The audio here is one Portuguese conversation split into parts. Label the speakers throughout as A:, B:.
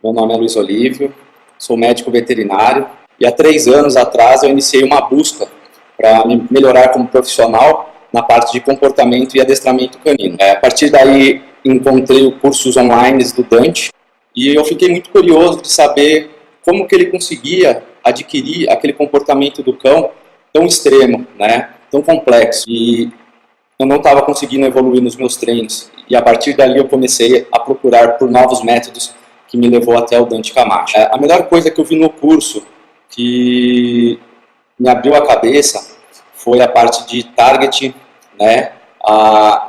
A: Meu nome é Luiz Olívio, sou médico veterinário e há 3 anos atrás eu iniciei uma busca para me melhorar como profissional na parte de comportamento e adestramento canino. A partir daí encontrei cursos online do Dante e eu fiquei muito curioso de saber como que ele conseguia adquirir aquele comportamento do cão tão extremo, né, tão complexo. E eu não estava conseguindo evoluir nos meus treinos. E a partir dali eu comecei a procurar por novos métodos que me levou até o Dante Camacho. A melhor coisa que eu vi no curso, que me abriu a cabeça, foi a parte de target, né?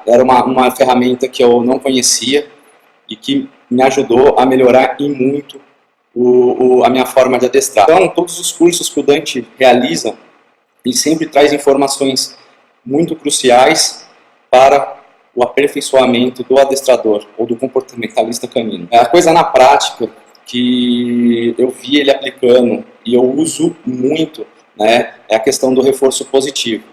A: Era uma ferramenta que eu não conhecia e que me ajudou a melhorar e muito a minha forma de adestrar. Então, todos os cursos que o Dante realiza, ele sempre traz informações muito cruciais para o aperfeiçoamento do adestrador ou do comportamentalista canino. A coisa na prática que eu vi ele aplicando e eu uso muito, né, é a questão do reforço positivo.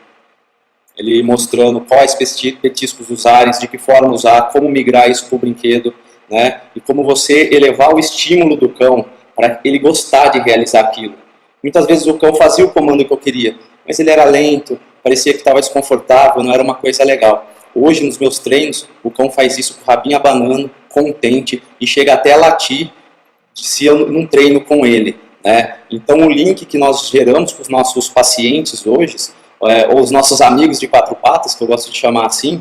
A: Ele mostrando quais petiscos usar, de que forma usar, como migrar isso para o brinquedo, né, e como você elevar o estímulo do cão para ele gostar de realizar aquilo. Muitas vezes o cão fazia o comando que eu queria, mas ele era lento, parecia que estava desconfortável, não era uma coisa legal. Hoje, nos meus treinos, o cão faz isso com o rabinho abanando, contente, e chega até a latir se eu não treino com ele, né? Então, o link que nós geramos com os nossos pacientes hoje, ou os nossos amigos de 4 patas, que eu gosto de chamar assim,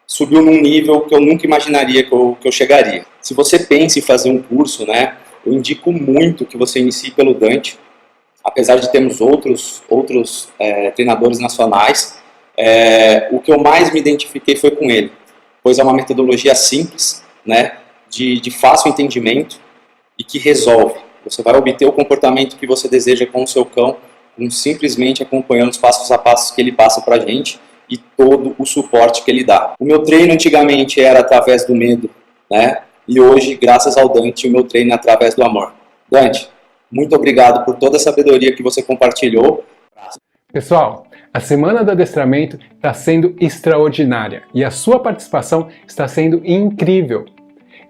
A: subiu num nível que eu nunca imaginaria que eu chegaria. Se você pensa em fazer um curso, né, eu indico muito que você inicie pelo Dante, apesar de termos outros treinadores nacionais. O que eu mais me identifiquei foi com ele, pois é uma metodologia simples, né, de fácil entendimento e que resolve. Você vai obter o comportamento que você deseja com o seu cão, simplesmente acompanhando os passos a passos que ele passa para a gente e todo o suporte que ele dá. O meu treino antigamente era através do medo, né, e hoje, graças ao Dante, o meu treino é através do amor. Dante, muito obrigado por toda a sabedoria que você compartilhou.
B: Pessoal, a Semana do Adestramento está sendo extraordinária e a sua participação está sendo incrível.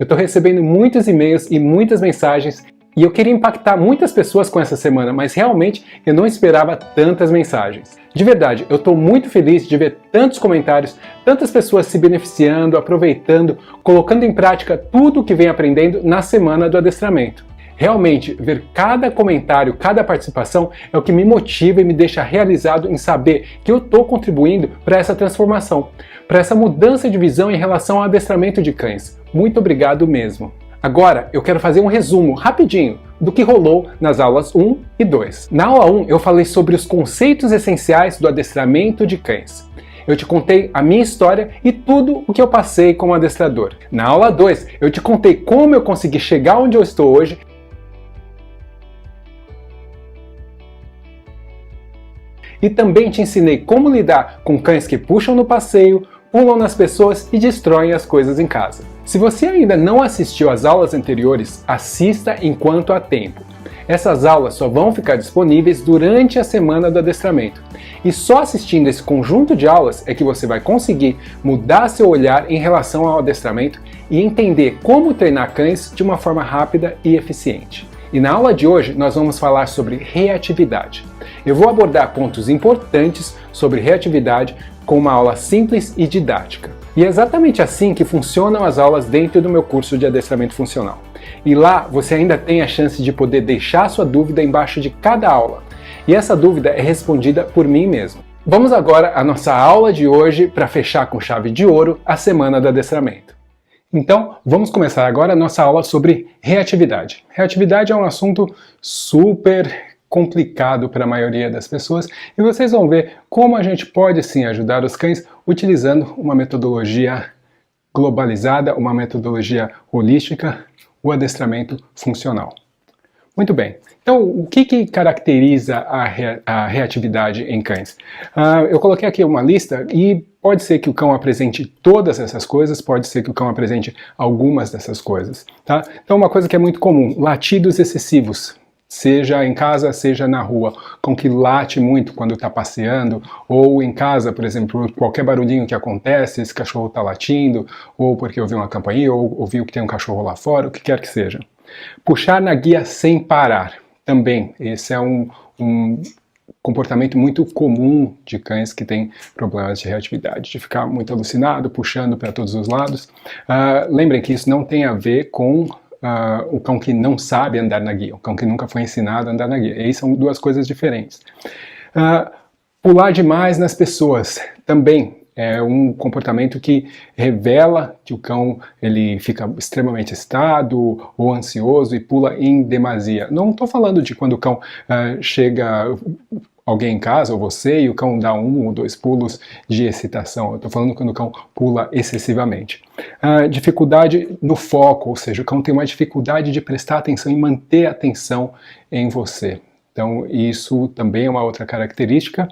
B: Eu estou recebendo muitos e-mails e muitas mensagens e eu queria impactar muitas pessoas com essa semana, mas realmente eu não esperava tantas mensagens. De verdade, eu estou muito feliz de ver tantos comentários, tantas pessoas se beneficiando, aproveitando, colocando em prática tudo o que vem aprendendo na Semana do Adestramento. Realmente, ver cada comentário, cada participação é o que me motiva e me deixa realizado em saber que eu estou contribuindo para essa transformação, para essa mudança de visão em relação ao adestramento de cães. Muito obrigado mesmo. Agora, eu quero fazer um resumo rapidinho do que rolou nas aulas 1 e 2. Na aula 1, eu falei sobre os conceitos essenciais do adestramento de cães. Eu te contei a minha história e tudo o que eu passei como adestrador. Na aula 2, eu te contei como eu consegui chegar onde eu estou hoje e também te ensinei como lidar com cães que puxam no passeio, pulam nas pessoas e destroem as coisas em casa. Se você ainda não assistiu às aulas anteriores, assista enquanto há tempo. Essas aulas só vão ficar disponíveis durante a Semana do Adestramento. E só assistindo esse conjunto de aulas é que você vai conseguir mudar seu olhar em relação ao adestramento e entender como treinar cães de uma forma rápida e eficiente. E na aula de hoje nós vamos falar sobre reatividade. Eu vou abordar pontos importantes sobre reatividade com uma aula simples e didática. E é exatamente assim que funcionam as aulas dentro do meu curso de adestramento funcional. E lá você ainda tem a chance de poder deixar sua dúvida embaixo de cada aula. E essa dúvida é respondida por mim mesmo. Vamos agora à nossa aula de hoje para fechar com chave de ouro a Semana do Adestramento. Então, vamos começar agora a nossa aula sobre reatividade. Reatividade é um assunto super complicado para a maioria das pessoas e vocês vão ver como a gente pode sim ajudar os cães utilizando uma metodologia globalizada, uma metodologia holística, o adestramento funcional. Muito bem, então o que caracteriza a reatividade em cães? Eu coloquei aqui uma lista e pode ser que o cão apresente todas essas coisas, pode ser que o cão apresente algumas dessas coisas. Tá? Então uma coisa que é muito comum, latidos excessivos. Seja em casa, seja na rua, com que late muito quando está passeando, ou em casa, por exemplo, qualquer barulhinho que acontece, esse cachorro está latindo, ou porque ouviu uma campainha, ou ouviu que tem um cachorro lá fora, o que quer que seja. Puxar na guia sem parar. Também, esse é um comportamento muito comum de cães que têm problemas de reatividade, de ficar muito alucinado, puxando para todos os lados. Lembrem que isso não tem a ver com o cão que não sabe andar na guia, o cão que nunca foi ensinado a andar na guia. E aí são duas coisas diferentes. Pular demais nas pessoas também é um comportamento que revela que o cão ele fica extremamente excitado ou ansioso e pula em demasia. Não estou falando de quando o cão chega alguém em casa, ou você, e o cão dá 1 ou 2 pulos de excitação. Eu estou falando quando o cão pula excessivamente. Dificuldade no foco, ou seja, o cão tem uma dificuldade de prestar atenção e manter a atenção em você. Então, isso também é uma outra característica.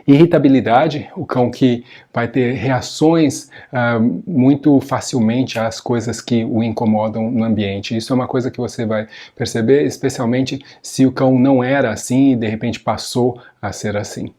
B: Irritabilidade, o cão que vai ter reações muito facilmente às coisas que o incomodam no ambiente. Isso é uma coisa que você vai perceber, especialmente se o cão não era assim e de repente passou a ser assim.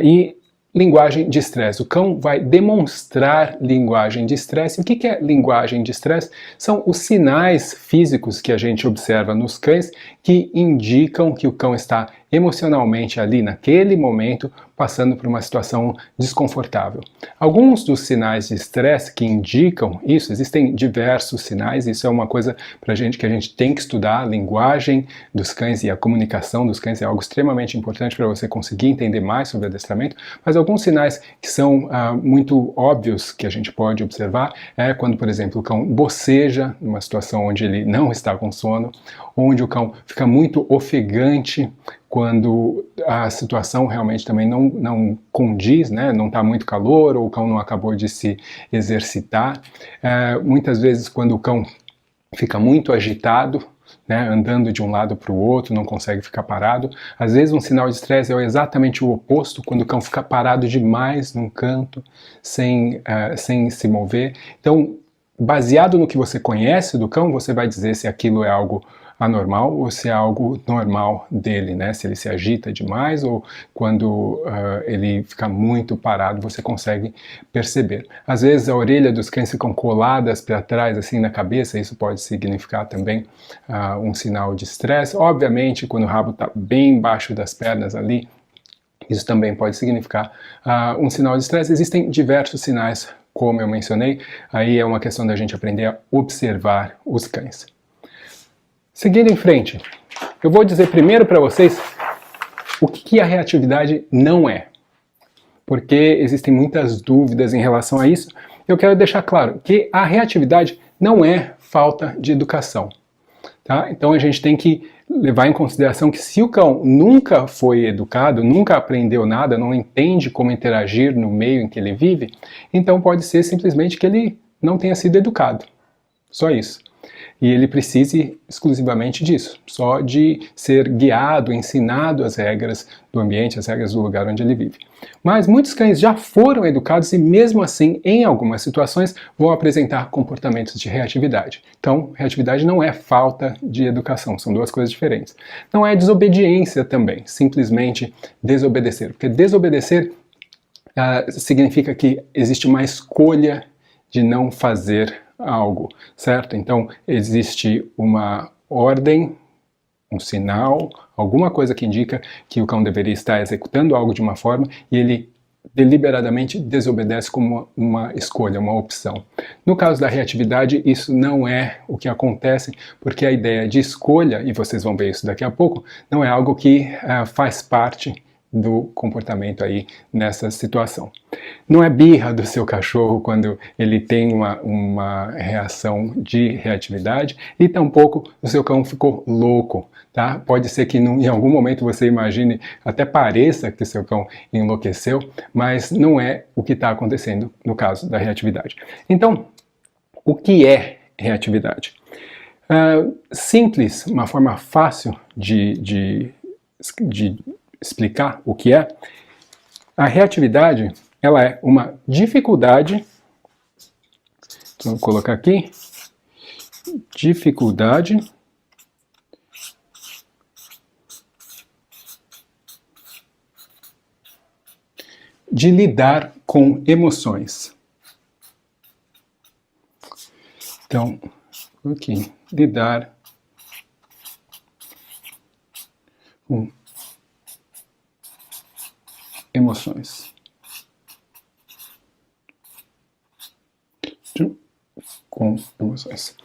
B: E linguagem de estresse. O cão vai demonstrar linguagem de estresse. O que é linguagem de estresse? São os sinais físicos que a gente observa nos cães que indicam que o cão está emocionalmente ali naquele momento passando por uma situação desconfortável. Alguns dos sinais de estresse que indicam isso, existem diversos sinais, isso é uma coisa pra gente que a gente tem que estudar. A linguagem dos cães e a comunicação dos cães é algo extremamente importante para você conseguir entender mais sobre adestramento, mas alguns sinais que são muito óbvios que a gente pode observar é quando, por exemplo, o cão boceja numa situação onde ele não está com sono, onde o cão fica muito ofegante quando a situação realmente também não condiz, né? Não está muito calor ou o cão não acabou de se exercitar. Muitas vezes quando o cão fica muito agitado, né, andando de um lado para o outro, não consegue ficar parado. Às vezes um sinal de estresse é exatamente o oposto, quando o cão fica parado demais num canto, sem se mover. Então, baseado no que você conhece do cão, você vai dizer se aquilo é algo anormal ou se é algo normal dele, né? Se ele se agita demais ou quando ele fica muito parado, você consegue perceber. Às vezes a orelha dos cães ficam coladas para trás, assim na cabeça, isso pode significar também um sinal de estresse. Obviamente, quando o rabo está bem embaixo das pernas ali, isso também pode significar um sinal de estresse. Existem diversos sinais, como eu mencionei, aí é uma questão da gente aprender a observar os cães. Seguindo em frente, eu vou dizer primeiro para vocês o que a reatividade não é, porque existem muitas dúvidas em relação a isso. Eu quero deixar claro que a reatividade não é falta de educação, tá? Então a gente tem que levar em consideração que se o cão nunca foi educado, nunca aprendeu nada, não entende como interagir no meio em que ele vive, então pode ser simplesmente que ele não tenha sido educado, só isso. E ele precise exclusivamente disso, só de ser guiado, ensinado as regras do ambiente, as regras do lugar onde ele vive. Mas muitos cães já foram educados e mesmo assim, em algumas situações, vão apresentar comportamentos de reatividade. Então, reatividade não é falta de educação, são duas coisas diferentes. Não é desobediência também, simplesmente desobedecer, porque desobedecer significa que existe uma escolha de não fazer algo, certo? Então existe uma ordem, um sinal, alguma coisa que indica que o cão deveria estar executando algo de uma forma e ele deliberadamente desobedece como uma escolha, uma opção. No caso da reatividade, isso não é o que acontece, porque a ideia de escolha, e vocês vão ver isso daqui a pouco, não é algo que faz parte do comportamento aí nessa situação. Não é birra do seu cachorro quando ele tem uma reação de reatividade e tampouco o seu cão ficou louco, tá? Pode ser que em algum momento você imagine, até pareça que o seu cão enlouqueceu, mas não é o que está acontecendo no caso da reatividade. Então, o que é reatividade? Simples, uma forma fácil de explicar o que é. A reatividade, ela é uma dificuldade, então, vou colocar aqui, dificuldade de lidar com emoções. Então, aqui, lidar com emoções. Com emoções.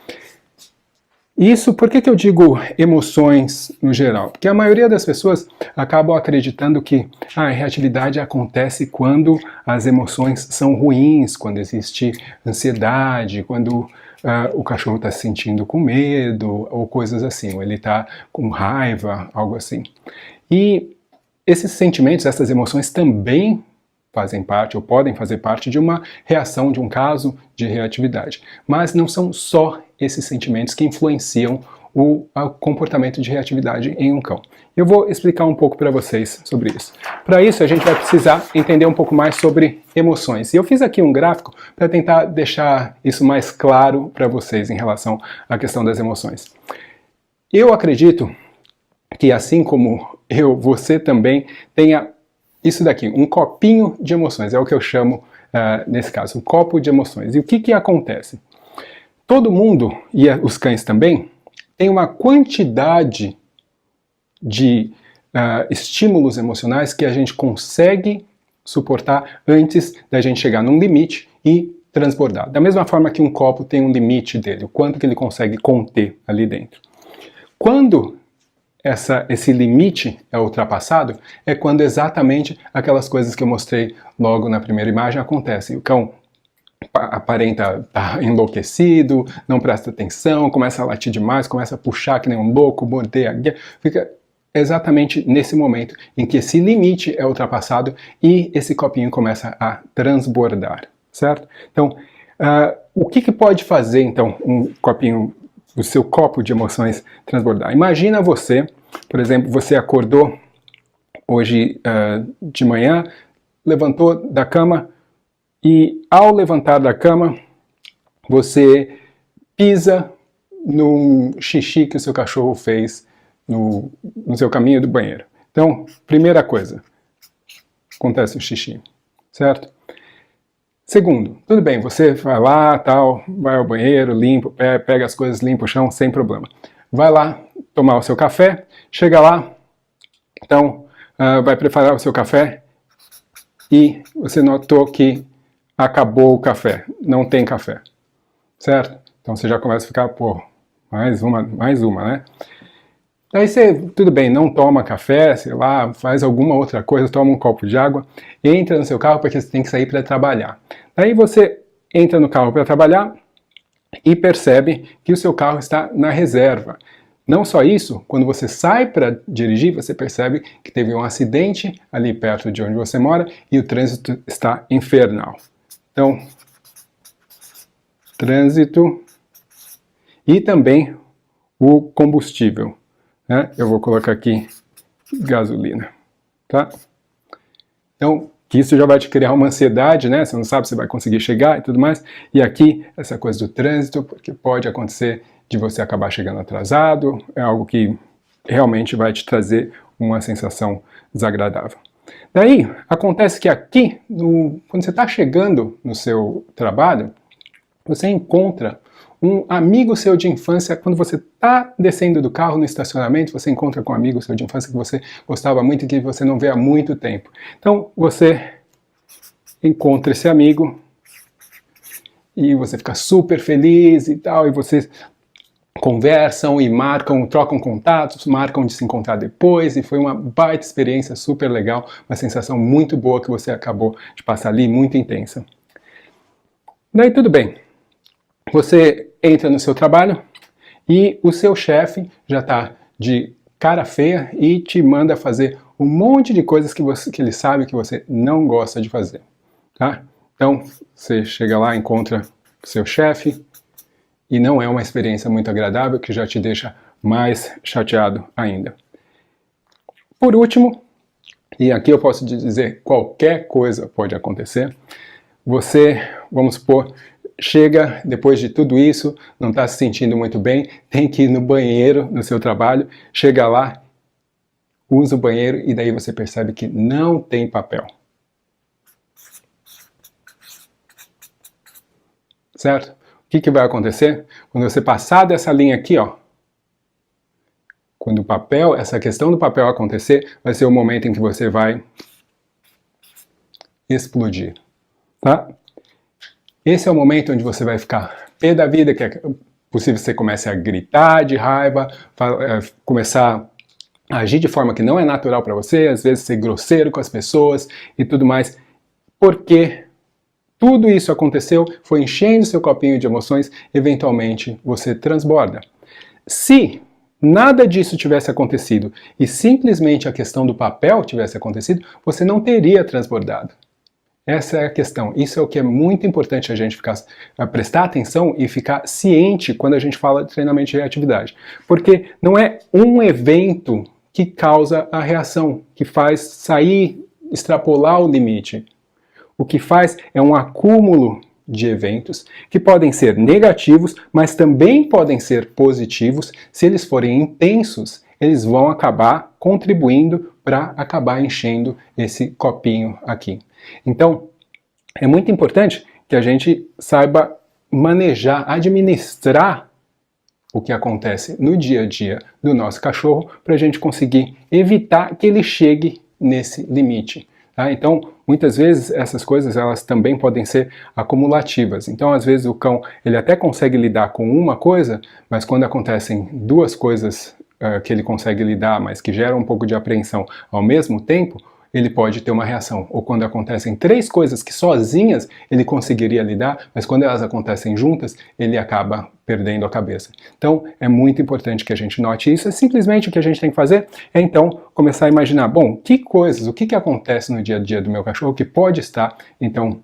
B: Isso, por que eu digo emoções no geral? Porque a maioria das pessoas acabam acreditando que a reatividade acontece quando as emoções são ruins, quando existe ansiedade, quando o cachorro está se sentindo com medo, ou coisas assim, ou ele está com raiva, algo assim. E esses sentimentos, essas emoções também fazem parte, ou podem fazer parte de uma reação, de um caso de reatividade. Mas não são só esses sentimentos que influenciam o comportamento de reatividade em um cão. Eu vou explicar um pouco para vocês sobre isso. Para isso, a gente vai precisar entender um pouco mais sobre emoções. E eu fiz aqui um gráfico para tentar deixar isso mais claro para vocês em relação à questão das emoções. Eu acredito que, assim como você também tenha isso daqui, um copinho de emoções, é o que eu chamo, nesse caso, um copo de emoções. E o que acontece? Todo mundo, e os cães também, tem uma quantidade de estímulos emocionais que a gente consegue suportar antes da gente chegar num limite e transbordar. Da mesma forma que um copo tem um limite dele, o quanto que ele consegue conter ali dentro. Quando esse limite é ultrapassado, é quando exatamente aquelas coisas que eu mostrei logo na primeira imagem acontecem. O cão aparenta estar enlouquecido, não presta atenção, começa a latir demais, começa a puxar que nem um louco, morder a guia. Fica exatamente nesse momento em que esse limite é ultrapassado e esse copinho começa a transbordar, certo? Então, o que pode fazer, então, um copinho, o seu copo de emoções transbordar? Imagina você, por exemplo, você acordou hoje de manhã, levantou da cama e, ao levantar da cama, você pisa num xixi que o seu cachorro fez no seu caminho do banheiro. Então, primeira coisa, acontece o xixi, certo? Segundo, tudo bem, você vai lá, tal, vai ao banheiro, limpa, pega as coisas, limpa o chão, sem problema. Vai lá tomar o seu café, chega lá, então vai preparar o seu café e você notou que acabou o café, não tem café, certo? Então você já começa a ficar, pô, mais uma, né? Daí você, tudo bem, não toma café, sei lá, faz alguma outra coisa, toma um copo de água, entra no seu carro porque você tem que sair para trabalhar. Daí você entra no carro para trabalhar e percebe que o seu carro está na reserva. Não só isso, quando você sai para dirigir, você percebe que teve um acidente ali perto de onde você mora e o trânsito está infernal. Então, trânsito e também o combustível. Eu vou colocar aqui gasolina, tá? Então, que isso já vai te criar uma ansiedade, né? Você não sabe se vai conseguir chegar e tudo mais. E aqui, essa coisa do trânsito, porque pode acontecer de você acabar chegando atrasado, é algo que realmente vai te trazer uma sensação desagradável. Daí, acontece que aqui, quando você está chegando no seu trabalho, você encontra um amigo seu de infância. Quando você está descendo do carro no estacionamento, você encontra com um amigo seu de infância que você gostava muito e que você não vê há muito tempo. Então, você encontra esse amigo e você fica super feliz e tal, e vocês conversam e trocam contatos, marcam de se encontrar depois, e foi uma baita experiência super legal, uma sensação muito boa que você acabou de passar ali, muito intensa. Daí tudo bem. Você entra no seu trabalho e o seu chefe já está de cara feia e te manda fazer um monte de coisas que ele sabe que você não gosta de fazer, tá? Então, você chega lá, encontra o seu chefe e não é uma experiência muito agradável, que já te deixa mais chateado ainda. Por último, e aqui eu posso dizer qualquer coisa pode acontecer, você, vamos supor, chega, depois de tudo isso, não está se sentindo muito bem, tem que ir no banheiro no seu trabalho, chega lá, usa o banheiro e daí você percebe que não tem papel. Certo? que vai acontecer? Quando você passar dessa linha aqui, ó, quando o papel, essa questão do papel acontecer, vai ser o momento em que você vai explodir, tá? Esse é o momento onde você vai ficar pé da vida, que é possível que você comece a gritar de raiva, começar a agir de forma que não é natural para você, às vezes ser grosseiro com as pessoas e tudo mais, porque tudo isso aconteceu, foi enchendo seu copinho de emoções, eventualmente você transborda. Se nada disso tivesse acontecido e simplesmente a questão do papel tivesse acontecido, você não teria transbordado. Essa é a questão. Isso é o que é muito importante a gente prestar atenção e ficar ciente quando a gente fala de treinamento de reatividade. Porque não é um evento que causa a reação, que faz sair, extrapolar o limite. O que faz é um acúmulo de eventos que podem ser negativos, mas também podem ser positivos. Se eles forem intensos, eles vão acabar contribuindo para acabar enchendo esse copinho aqui. Então, é muito importante que a gente saiba manejar, administrar o que acontece no dia a dia do nosso cachorro para a gente conseguir evitar que ele chegue nesse limite. Tá? Então, muitas vezes essas coisas elas também podem ser acumulativas. Então, às vezes o cão ele até consegue lidar com uma coisa, mas quando acontecem duas coisas que ele consegue lidar, mas que geram um pouco de apreensão ao mesmo tempo, ele pode ter uma reação. Ou quando acontecem três coisas que sozinhas ele conseguiria lidar, mas quando elas acontecem juntas, ele acaba perdendo a cabeça. Então, é muito importante que a gente note isso. Simplesmente o que a gente tem que fazer é, então, começar a imaginar, bom, que coisas, o que acontece no dia a dia do meu cachorro que pode estar, então,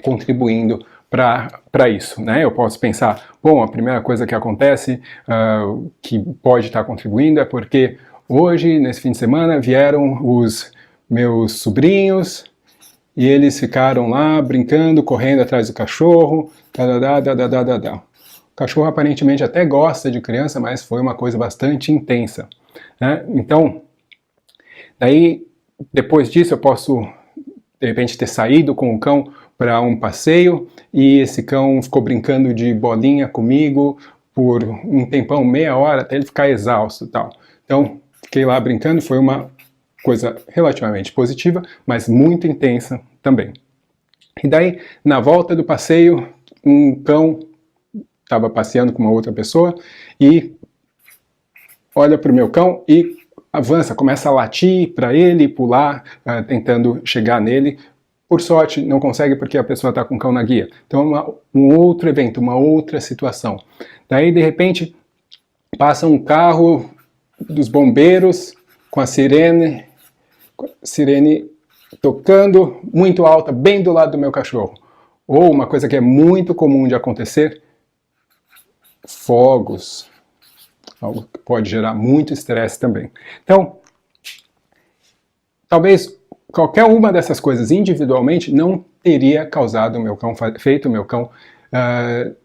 B: contribuindo para isso, né? Eu posso pensar, bom, a primeira coisa que acontece que pode estar contribuindo é porque hoje, nesse fim de semana, vieram os meus sobrinhos e eles ficaram lá brincando, correndo atrás do cachorro, O cachorro aparentemente até gosta de criança, mas foi uma coisa bastante intensa, né? Então, daí, depois disso eu posso, de repente, ter saído com o cão para um passeio e esse cão ficou brincando de bolinha comigo por um tempão, meia hora, até ele ficar exausto e tal. Então, fiquei lá brincando, foi uma coisa relativamente positiva, mas muito intensa também. E daí, na volta do passeio, um cão estava passeando com uma outra pessoa e olha para o meu cão e avança, começa a latir para ele, pular, tentando chegar nele. Por sorte, não consegue porque a pessoa está com o cão na guia. Então, um outro evento, uma outra situação. Daí, de repente, passa um carro dos bombeiros com a sirene tocando muito alta, bem do lado do meu cachorro. Ou uma coisa que é muito comum de acontecer, fogos, algo que pode gerar muito estresse também. Então, talvez qualquer uma dessas coisas individualmente não teria causado o meu cão, feito o meu cão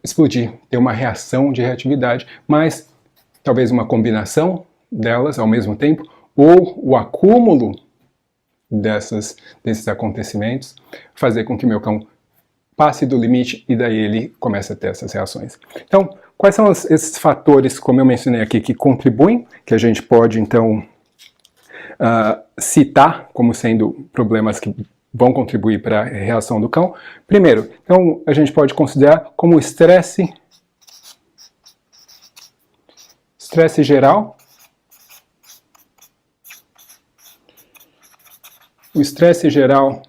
B: explodir, ter uma reação de reatividade, mas talvez uma combinação delas ao mesmo tempo, ou o acúmulo desses acontecimentos, fazer com que o meu cão passe do limite e daí ele começa a ter essas reações. Então, quais são esses fatores, como eu mencionei aqui, que contribuem, que a gente pode então citar como sendo problemas que vão contribuir para a reação do cão? Primeiro, então a gente pode considerar como estresse geral. O estresse geral,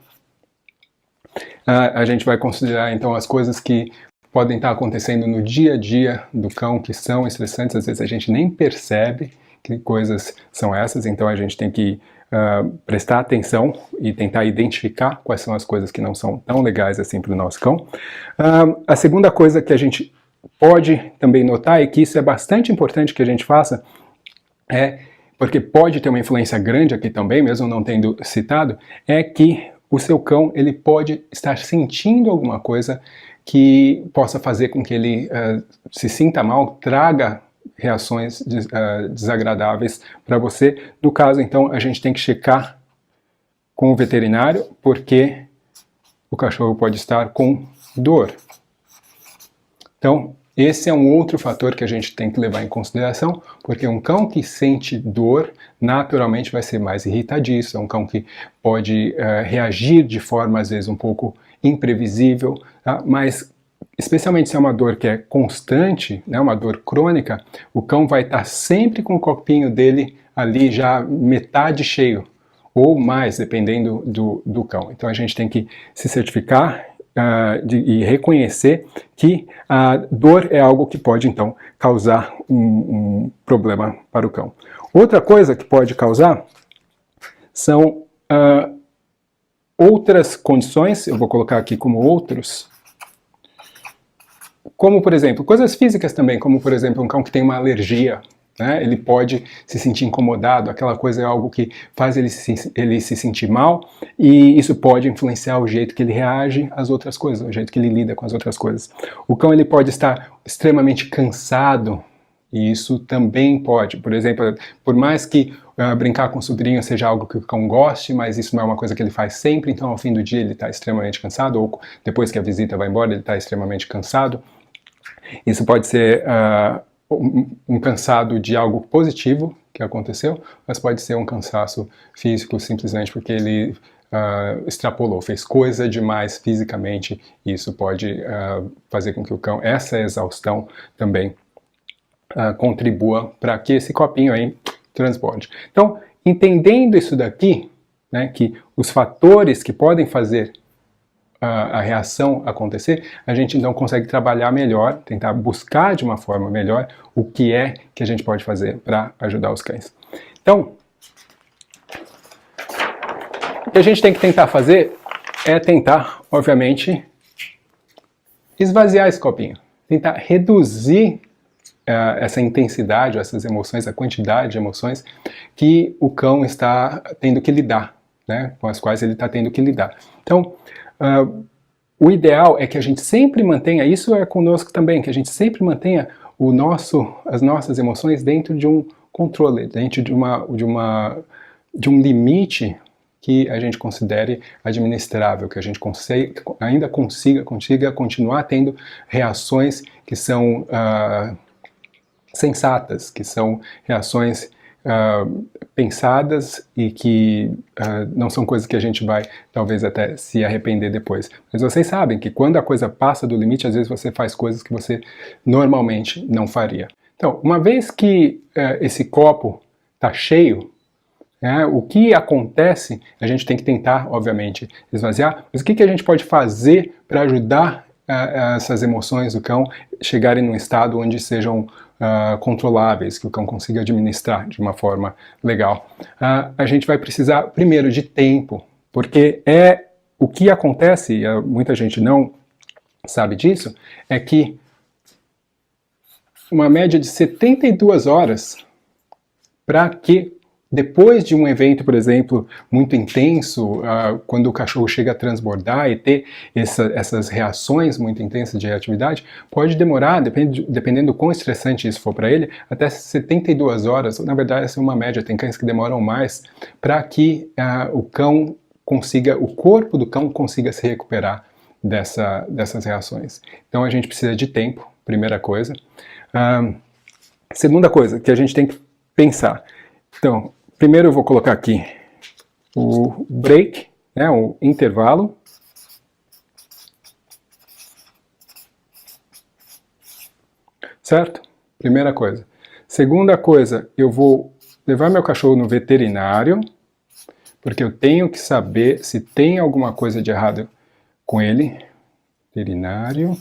B: a gente vai considerar então as coisas que podem estar acontecendo no dia a dia do cão, que são estressantes, às vezes a gente nem percebe que coisas são essas, então a gente tem que prestar atenção e tentar identificar quais são as coisas que não são tão legais assim para o nosso cão. A segunda coisa que a gente pode também notar, e que isso é bastante importante que a gente faça, porque pode ter uma influência grande aqui também, mesmo não tendo citado, é que o seu cão ele pode estar sentindo alguma coisa que possa fazer com que ele se sinta mal, traga reações desagradáveis para você. No caso, então, a gente tem que checar com o veterinário, porque o cachorro pode estar com dor. Então, esse é um outro fator que a gente tem que levar em consideração, porque um cão que sente dor naturalmente vai ser mais irritadiço, é um cão que pode reagir de forma às vezes um pouco imprevisível, tá? Mas especialmente se é uma dor que é constante, né, uma dor crônica, o cão vai estar sempre com o copinho dele ali já metade cheio, ou mais, dependendo do cão. Então a gente tem que se certificar e reconhecer que a dor é algo que pode, então, causar um problema para o cão. Outra coisa que pode causar são outras condições, eu vou colocar aqui como outros, como, por exemplo, coisas físicas também, como, por exemplo, um cão que tem uma alergia, né? Ele pode se sentir incomodado, aquela coisa é algo que faz ele se sentir mal, e isso pode influenciar o jeito que ele reage às outras coisas, o jeito que ele lida com as outras coisas. O cão ele pode estar extremamente cansado, e isso também pode, por exemplo, por mais que brincar com o sobrinho seja algo que o cão goste, mas isso não é uma coisa que ele faz sempre, então ao fim do dia ele está extremamente cansado, ou depois que a visita vai embora ele está extremamente cansado. Isso pode ser um cansado de algo positivo que aconteceu, mas pode ser um cansaço físico simplesmente porque ele extrapolou, fez coisa demais fisicamente, e isso pode fazer com que o cão, essa exaustão também contribua para que esse copinho aí transborde. Então, entendendo isso daqui, né, que os fatores que podem fazer a reação acontecer, a gente então consegue trabalhar melhor, tentar buscar de uma forma melhor o que é que a gente pode fazer para ajudar os cães. Então, o que a gente tem que tentar fazer é tentar, obviamente, esvaziar esse copinho, tentar reduzir essa intensidade, essas emoções, a quantidade de emoções que o cão está tendo que lidar, né, com as quais ele está tendo que lidar. Então, o ideal é que a gente sempre mantenha, isso é conosco também, que a gente sempre mantenha as nossas emoções dentro de um controle, dentro de um limite que a gente considere administrável, que a gente ainda consiga continuar tendo reações que são sensatas, que são reações pensadas e que não são coisas que a gente vai talvez até se arrepender depois. Mas vocês sabem que quando a coisa passa do limite, às vezes você faz coisas que você normalmente não faria. Então, uma vez que esse copo está cheio, o que acontece, a gente tem que tentar, obviamente, esvaziar, mas o que a gente pode fazer para ajudar essas emoções do cão chegarem num estado onde sejam controláveis, que o cão consiga administrar de uma forma legal. A gente vai precisar primeiro de tempo, porque o que acontece, e muita gente não sabe disso, é que uma média de 72 horas para que depois de um evento, por exemplo, muito intenso, quando o cachorro chega a transbordar e ter essas reações muito intensas de reatividade, pode demorar, dependendo do quão estressante isso for para ele, até 72 horas, na verdade essa é uma média, tem cães que demoram mais, para que o corpo do cão consiga se recuperar dessas reações. Então a gente precisa de tempo, primeira coisa. Segunda coisa que a gente tem que pensar, então, primeiro eu vou colocar aqui o break, né, o intervalo. Certo? Primeira coisa. Segunda coisa, eu vou levar meu cachorro no veterinário, porque eu tenho que saber se tem alguma coisa de errado com ele. Veterinário.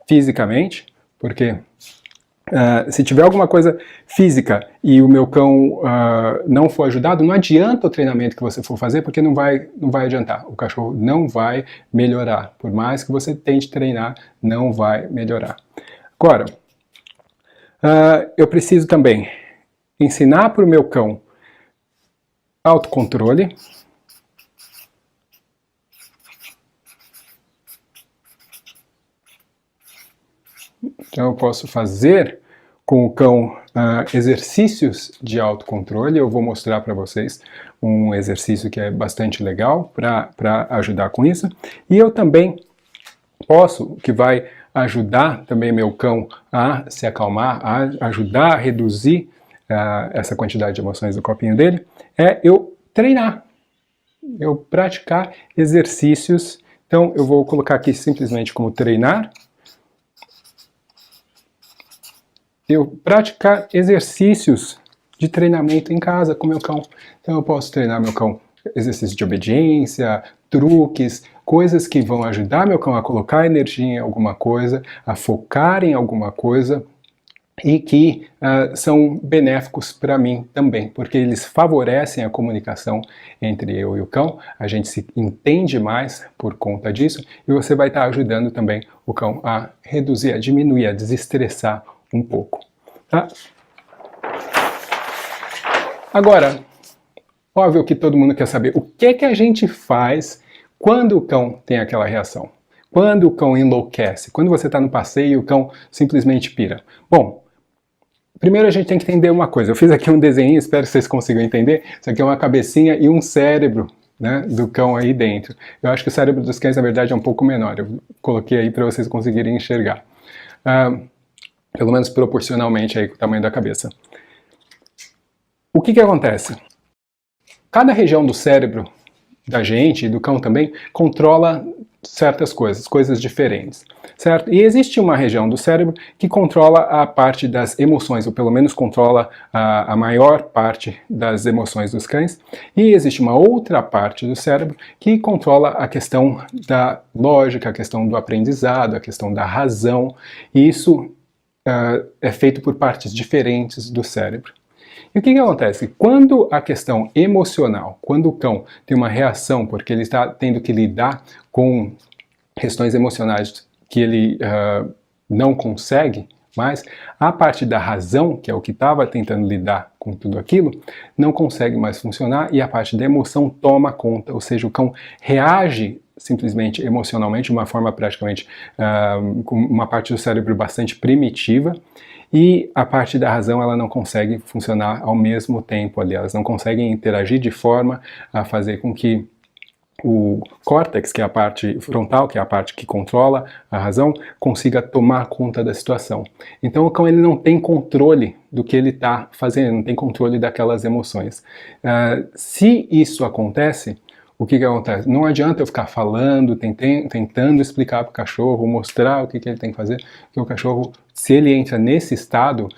B: Fisicamente, porque se tiver alguma coisa física e o meu cão não for ajudado, não adianta o treinamento que você for fazer, porque não vai adiantar. O cachorro não vai melhorar. Por mais que você tente treinar, não vai melhorar. Agora, eu preciso também ensinar para o meu cão autocontrole. Então eu posso fazer com o cão exercícios de autocontrole. Eu vou mostrar para vocês um exercício que é bastante legal para ajudar com isso. E eu também posso, que vai ajudar também meu cão a se acalmar, a ajudar a reduzir essa quantidade de emoções do copinho dele, é eu treinar, eu praticar exercícios. Então eu vou colocar aqui simplesmente como treinar. Eu praticar exercícios de treinamento em casa com meu cão. Então eu posso treinar meu cão, exercícios de obediência, truques, coisas que vão ajudar meu cão a colocar energia em alguma coisa, a focar em alguma coisa, e que são benéficos para mim também, porque eles favorecem a comunicação entre eu e o cão, a gente se entende mais por conta disso, e você vai estar ajudando também o cão a reduzir, a diminuir, a desestressar um pouco. Tá? Agora, óbvio que todo mundo quer saber o que a gente faz quando o cão tem aquela reação, quando o cão enlouquece, quando você está no passeio e o cão simplesmente pira. Bom, primeiro a gente tem que entender uma coisa. Eu fiz aqui um desenho, espero que vocês consigam entender. Isso aqui é uma cabecinha e um cérebro, né, do cão aí dentro. Eu acho que o cérebro dos cães, na verdade, é um pouco menor. Eu coloquei aí para vocês conseguirem enxergar. Pelo menos proporcionalmente aí com o tamanho da cabeça. O que acontece? Cada região do cérebro da gente e do cão também controla certas coisas diferentes, certo? E existe uma região do cérebro que controla a parte das emoções, ou pelo menos controla a maior parte das emoções dos cães, e existe uma outra parte do cérebro que controla a questão da lógica, a questão do aprendizado, a questão da razão, e isso é feito por partes diferentes do cérebro. E o que acontece? Quando a questão emocional, quando o cão tem uma reação porque ele está tendo que lidar com questões emocionais que ele não consegue mais, a parte da razão, que é o que estava tentando lidar com tudo aquilo, não consegue mais funcionar e a parte da emoção toma conta, ou seja, o cão reage simplesmente emocionalmente, de uma forma praticamente, com uma parte do cérebro bastante primitiva, e a parte da razão ela não consegue funcionar ao mesmo tempo ali, elas não conseguem interagir de forma a fazer com que o córtex, que é a parte frontal, que é a parte que controla a razão, consiga tomar conta da situação. Então o cão ele não tem controle do que ele está fazendo, não tem controle daquelas emoções. Se isso acontece, o que acontece? Não adianta eu ficar falando, tentando explicar para o cachorro, mostrar o que ele tem que fazer, porque o cachorro, se ele entra nesse estado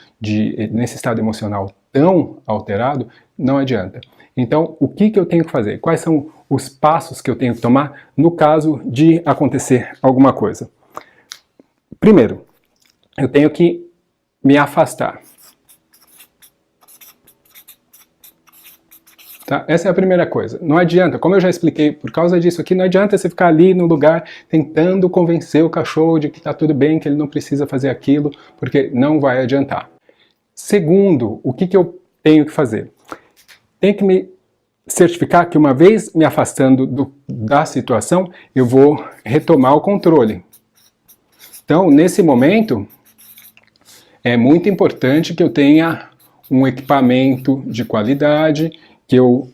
B: emocional tão alterado, não adianta. Então, o que eu tenho que fazer? Quais são os passos que eu tenho que tomar no caso de acontecer alguma coisa? Primeiro, eu tenho que me afastar. Tá? Essa é a primeira coisa. Não adianta, como eu já expliquei, por causa disso aqui, não adianta você ficar ali no lugar tentando convencer o cachorro de que está tudo bem, que ele não precisa fazer aquilo, porque não vai adiantar. Segundo, o que eu tenho que fazer? Tenho que me certificar que uma vez me afastando da situação, eu vou retomar o controle. Então, nesse momento, é muito importante que eu tenha um equipamento de qualidade, que eu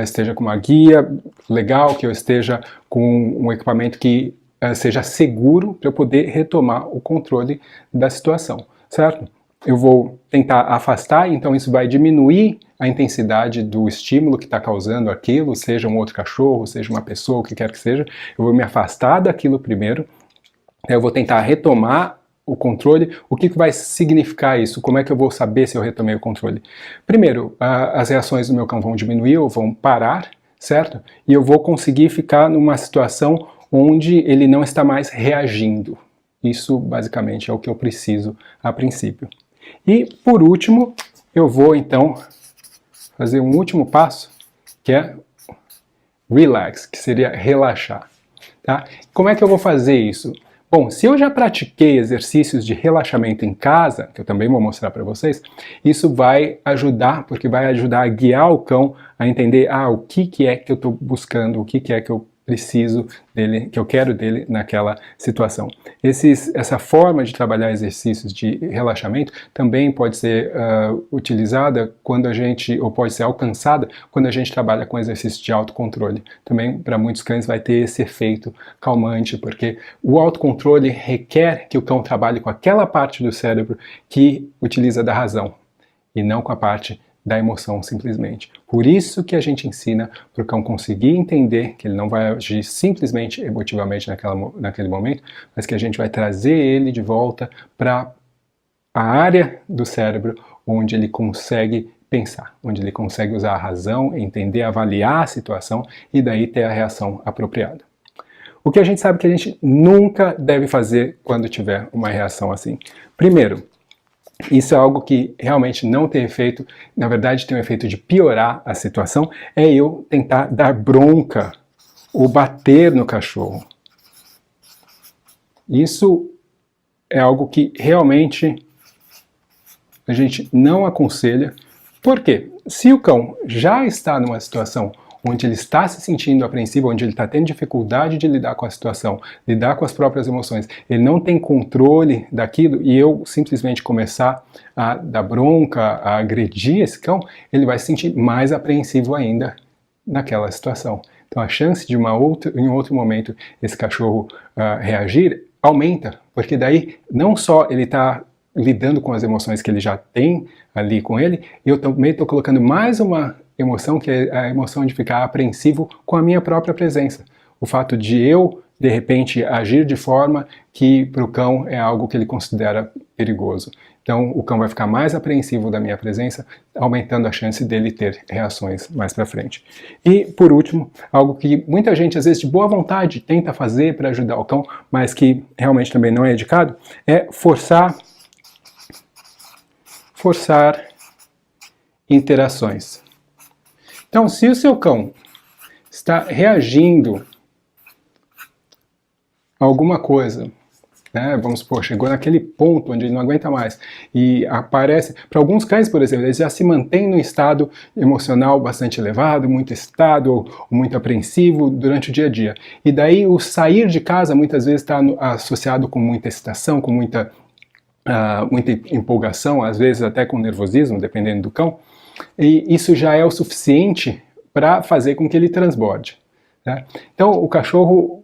B: esteja com uma guia legal, que eu esteja com um equipamento que seja seguro para eu poder retomar o controle da situação, certo? Eu vou tentar afastar, então isso vai diminuir a intensidade do estímulo que está causando aquilo, seja um outro cachorro, seja uma pessoa, o que quer que seja. Eu vou me afastar daquilo primeiro, eu vou tentar retomar o controle. O que vai significar isso? Como é que eu vou saber se eu retomei o controle? Primeiro, as reações do meu cão vão diminuir ou vão parar, certo? E eu vou conseguir ficar numa situação onde ele não está mais reagindo. Isso, basicamente, é o que eu preciso a princípio. E, por último, eu vou, então, fazer um último passo, que é relax, que seria relaxar. Tá? Como é que eu vou fazer isso? Bom, se eu já pratiquei exercícios de relaxamento em casa, que eu também vou mostrar para vocês, isso vai ajudar, porque vai ajudar a guiar o cão a entender o que é que eu estou buscando, o que é que eu preciso dele, que eu quero dele naquela situação. Essa forma de trabalhar exercícios de relaxamento também pode ser utilizada quando a gente, ou pode ser alcançada quando a gente trabalha com exercícios de autocontrole. Também para muitos cães vai ter esse efeito calmante, porque o autocontrole requer que o cão trabalhe com aquela parte do cérebro que utiliza da razão e não com a parte da emoção simplesmente. Por isso que a gente ensina para o cão conseguir entender que ele não vai agir simplesmente emotivamente naquele momento, mas que a gente vai trazer ele de volta para a área do cérebro onde ele consegue pensar, onde ele consegue usar a razão, entender, avaliar a situação e daí ter a reação apropriada. O que a gente sabe que a gente nunca deve fazer quando tiver uma reação assim. Primeiro, isso é algo que realmente não tem efeito, na verdade tem o efeito de piorar a situação, é eu tentar dar bronca ou bater no cachorro. Isso é algo que realmente a gente não aconselha. Por quê? Se o cão já está numa situação onde ele está se sentindo apreensivo, onde ele está tendo dificuldade de lidar com a situação, lidar com as próprias emoções, ele não tem controle daquilo e eu simplesmente começar a dar bronca, a agredir esse cão, ele vai se sentir mais apreensivo ainda naquela situação. Então a chance de em um outro momento esse cachorro reagir aumenta, porque daí não só ele está lidando com as emoções que ele já tem ali com ele, eu também estou colocando mais uma emoção, que é a emoção de ficar apreensivo com a minha própria presença. O fato de eu, de repente, agir de forma que para o cão é algo que ele considera perigoso. Então o cão vai ficar mais apreensivo da minha presença, aumentando a chance dele ter reações mais para frente. E, por último, algo que muita gente, às vezes de boa vontade, tenta fazer para ajudar o cão, mas que realmente também não é indicado, é forçar interações. Então, se o seu cão está reagindo a alguma coisa, né, vamos supor, chegou naquele ponto onde ele não aguenta mais e aparece, para alguns cães, por exemplo, eles já se mantêm num estado emocional bastante elevado, muito excitado ou muito apreensivo durante o dia a dia. E daí o sair de casa muitas vezes está associado com muita excitação, com muita empolgação, às vezes até com nervosismo, dependendo do cão, e isso já é o suficiente para fazer com que ele transborde. Né? Então o cachorro,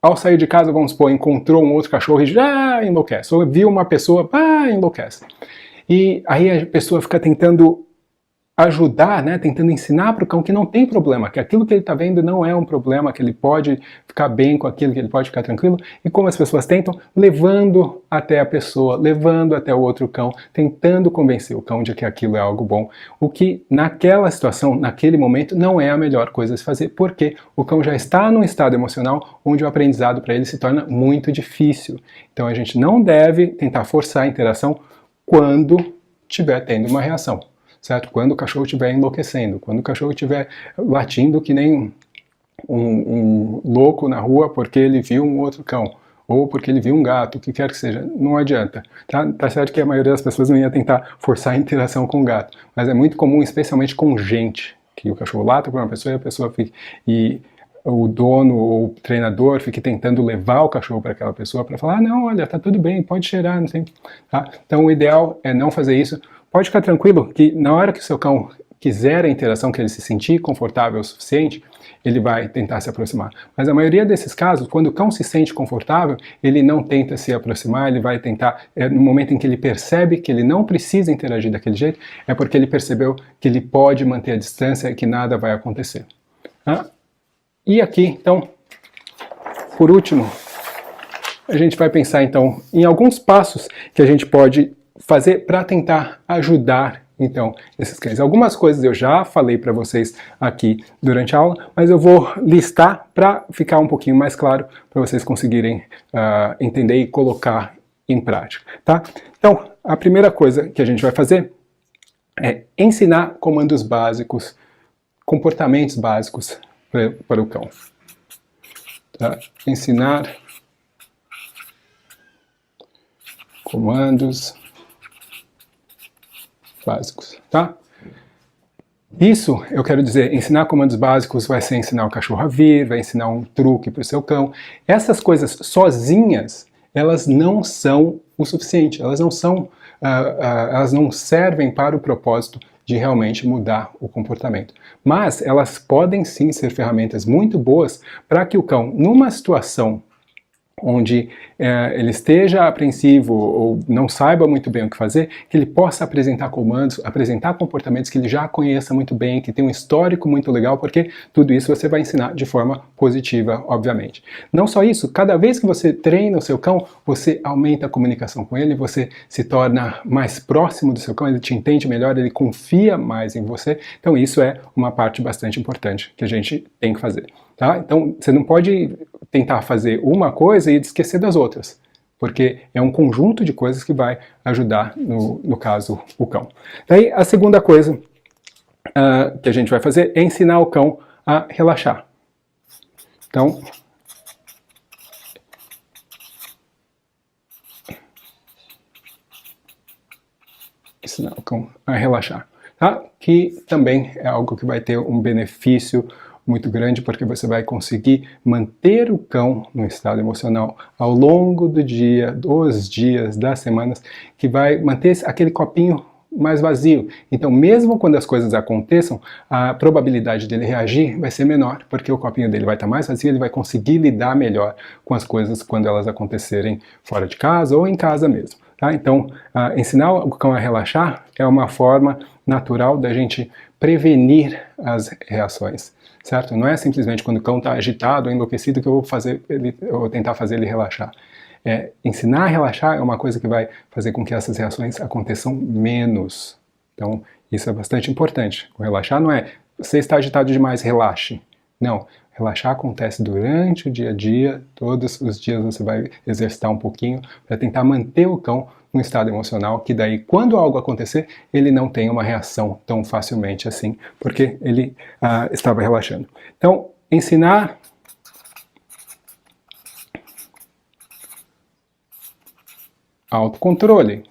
B: ao sair de casa, vamos supor, encontrou um outro cachorro e já enlouquece, ou viu uma pessoa, enlouquece. E aí a pessoa fica tentando ajudar, né, tentando ensinar para o cão que não tem problema, que aquilo que ele está vendo não é um problema, que ele pode ficar bem com aquilo, que ele pode ficar tranquilo, e como as pessoas tentam, levando até a pessoa, levando até o outro cão, tentando convencer o cão de que aquilo é algo bom, o que naquela situação, naquele momento, não é a melhor coisa a se fazer, porque o cão já está num estado emocional onde o aprendizado para ele se torna muito difícil. Então a gente não deve tentar forçar a interação quando estiver tendo uma reação. Certo? Quando o cachorro estiver enlouquecendo, quando o cachorro estiver latindo que nem um louco na rua porque ele viu um outro cão, ou porque ele viu um gato, o que quer que seja, não adianta. Tá certo que a maioria das pessoas não ia tentar forçar a interação com o gato, mas é muito comum, especialmente com gente, que o cachorro lata para uma pessoa e a pessoa fica... E o dono ou o treinador fique tentando levar o cachorro para aquela pessoa para falar, não, olha, tá tudo bem, pode cheirar, não sei. Tá? Então o ideal é não fazer isso. Pode ficar tranquilo que na hora que o seu cão quiser a interação, que ele se sentir confortável o suficiente, ele vai tentar se aproximar. Mas a maioria desses casos, quando o cão se sente confortável, ele não tenta se aproximar, ele vai tentar, no momento em que ele percebe que ele não precisa interagir daquele jeito, é porque ele percebeu que ele pode manter a distância e que nada vai acontecer. E aqui, então, por último, a gente vai pensar então em alguns passos que a gente pode fazer para tentar ajudar então esses cães. Algumas coisas eu já falei para vocês aqui durante a aula, mas eu vou listar para ficar um pouquinho mais claro, para vocês conseguirem entender e colocar em prática. Tá? Então, a primeira coisa que a gente vai fazer é ensinar comandos básicos, comportamentos básicos para o cão. Tá? Ensinar comandos básicos, tá? Isso, eu quero dizer, ensinar comandos básicos vai ser ensinar o cachorro a vir, vai ensinar um truque para o seu cão. Essas coisas sozinhas, elas não são o suficiente, elas não são, elas não servem para o propósito de realmente mudar o comportamento. Mas elas podem sim ser ferramentas muito boas para que o cão, numa situação onde ele esteja apreensivo ou não saiba muito bem o que fazer, que ele possa apresentar comandos, apresentar comportamentos que ele já conheça muito bem, que tem um histórico muito legal, porque tudo isso você vai ensinar de forma positiva, obviamente. Não só isso, cada vez que você treina o seu cão, você aumenta a comunicação com ele, você se torna mais próximo do seu cão, ele te entende melhor, ele confia mais em você, então isso é uma parte bastante importante que a gente tem que fazer. Tá? Então, você não pode tentar fazer uma coisa e esquecer das outras, porque é um conjunto de coisas que vai ajudar, no caso, o cão. Daí, a segunda coisa que a gente vai fazer é ensinar o cão a relaxar. Então, ensinar o cão a relaxar, tá? Que também é algo que vai ter um benefício muito grande, porque você vai conseguir manter o cão no estado emocional ao longo do dia, dos dias, das semanas, que vai manter aquele copinho mais vazio. Então, mesmo quando as coisas aconteçam, a probabilidade dele reagir vai ser menor, porque o copinho dele vai estar mais vazio, ele vai conseguir lidar melhor com as coisas quando elas acontecerem fora de casa ou em casa mesmo. Tá? Então, ensinar o cão a relaxar é uma forma natural da gente prevenir as reações. Certo? Não é simplesmente quando o cão está agitado ou enlouquecido que eu vou tentar fazer ele relaxar. Ensinar a relaxar é uma coisa que vai fazer com que essas reações aconteçam menos. Então, isso é bastante importante. O relaxar não é, você está agitado demais, relaxe. Não, relaxar acontece durante o dia a dia, todos os dias você vai exercitar um pouquinho para tentar manter o cão num estado emocional que daí, quando algo acontecer, ele não tem uma reação tão facilmente assim, porque ele estava relaxando. Então, ensinar autocontrole.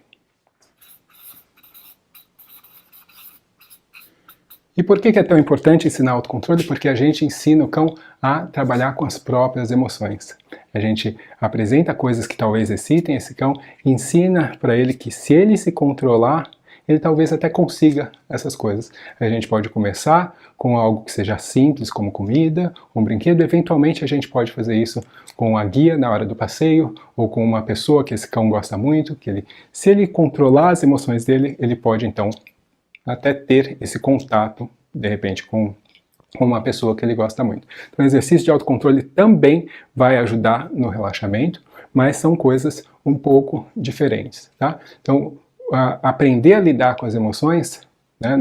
B: E por que é tão importante ensinar autocontrole? Porque a gente ensina o cão a trabalhar com as próprias emoções. A gente apresenta coisas que talvez excitem esse cão, ensina para ele que se ele se controlar, ele talvez até consiga essas coisas. A gente pode começar com algo que seja simples, como comida, um brinquedo. Eventualmente a gente pode fazer isso com a guia na hora do passeio, ou com uma pessoa que esse cão gosta muito, que se ele controlar as emoções dele, ele pode então até ter esse contato, de repente, com uma pessoa que ele gosta muito. Então, o exercício de autocontrole também vai ajudar no relaxamento, mas são coisas um pouco diferentes, tá? Então, aprender a lidar com as emoções, né,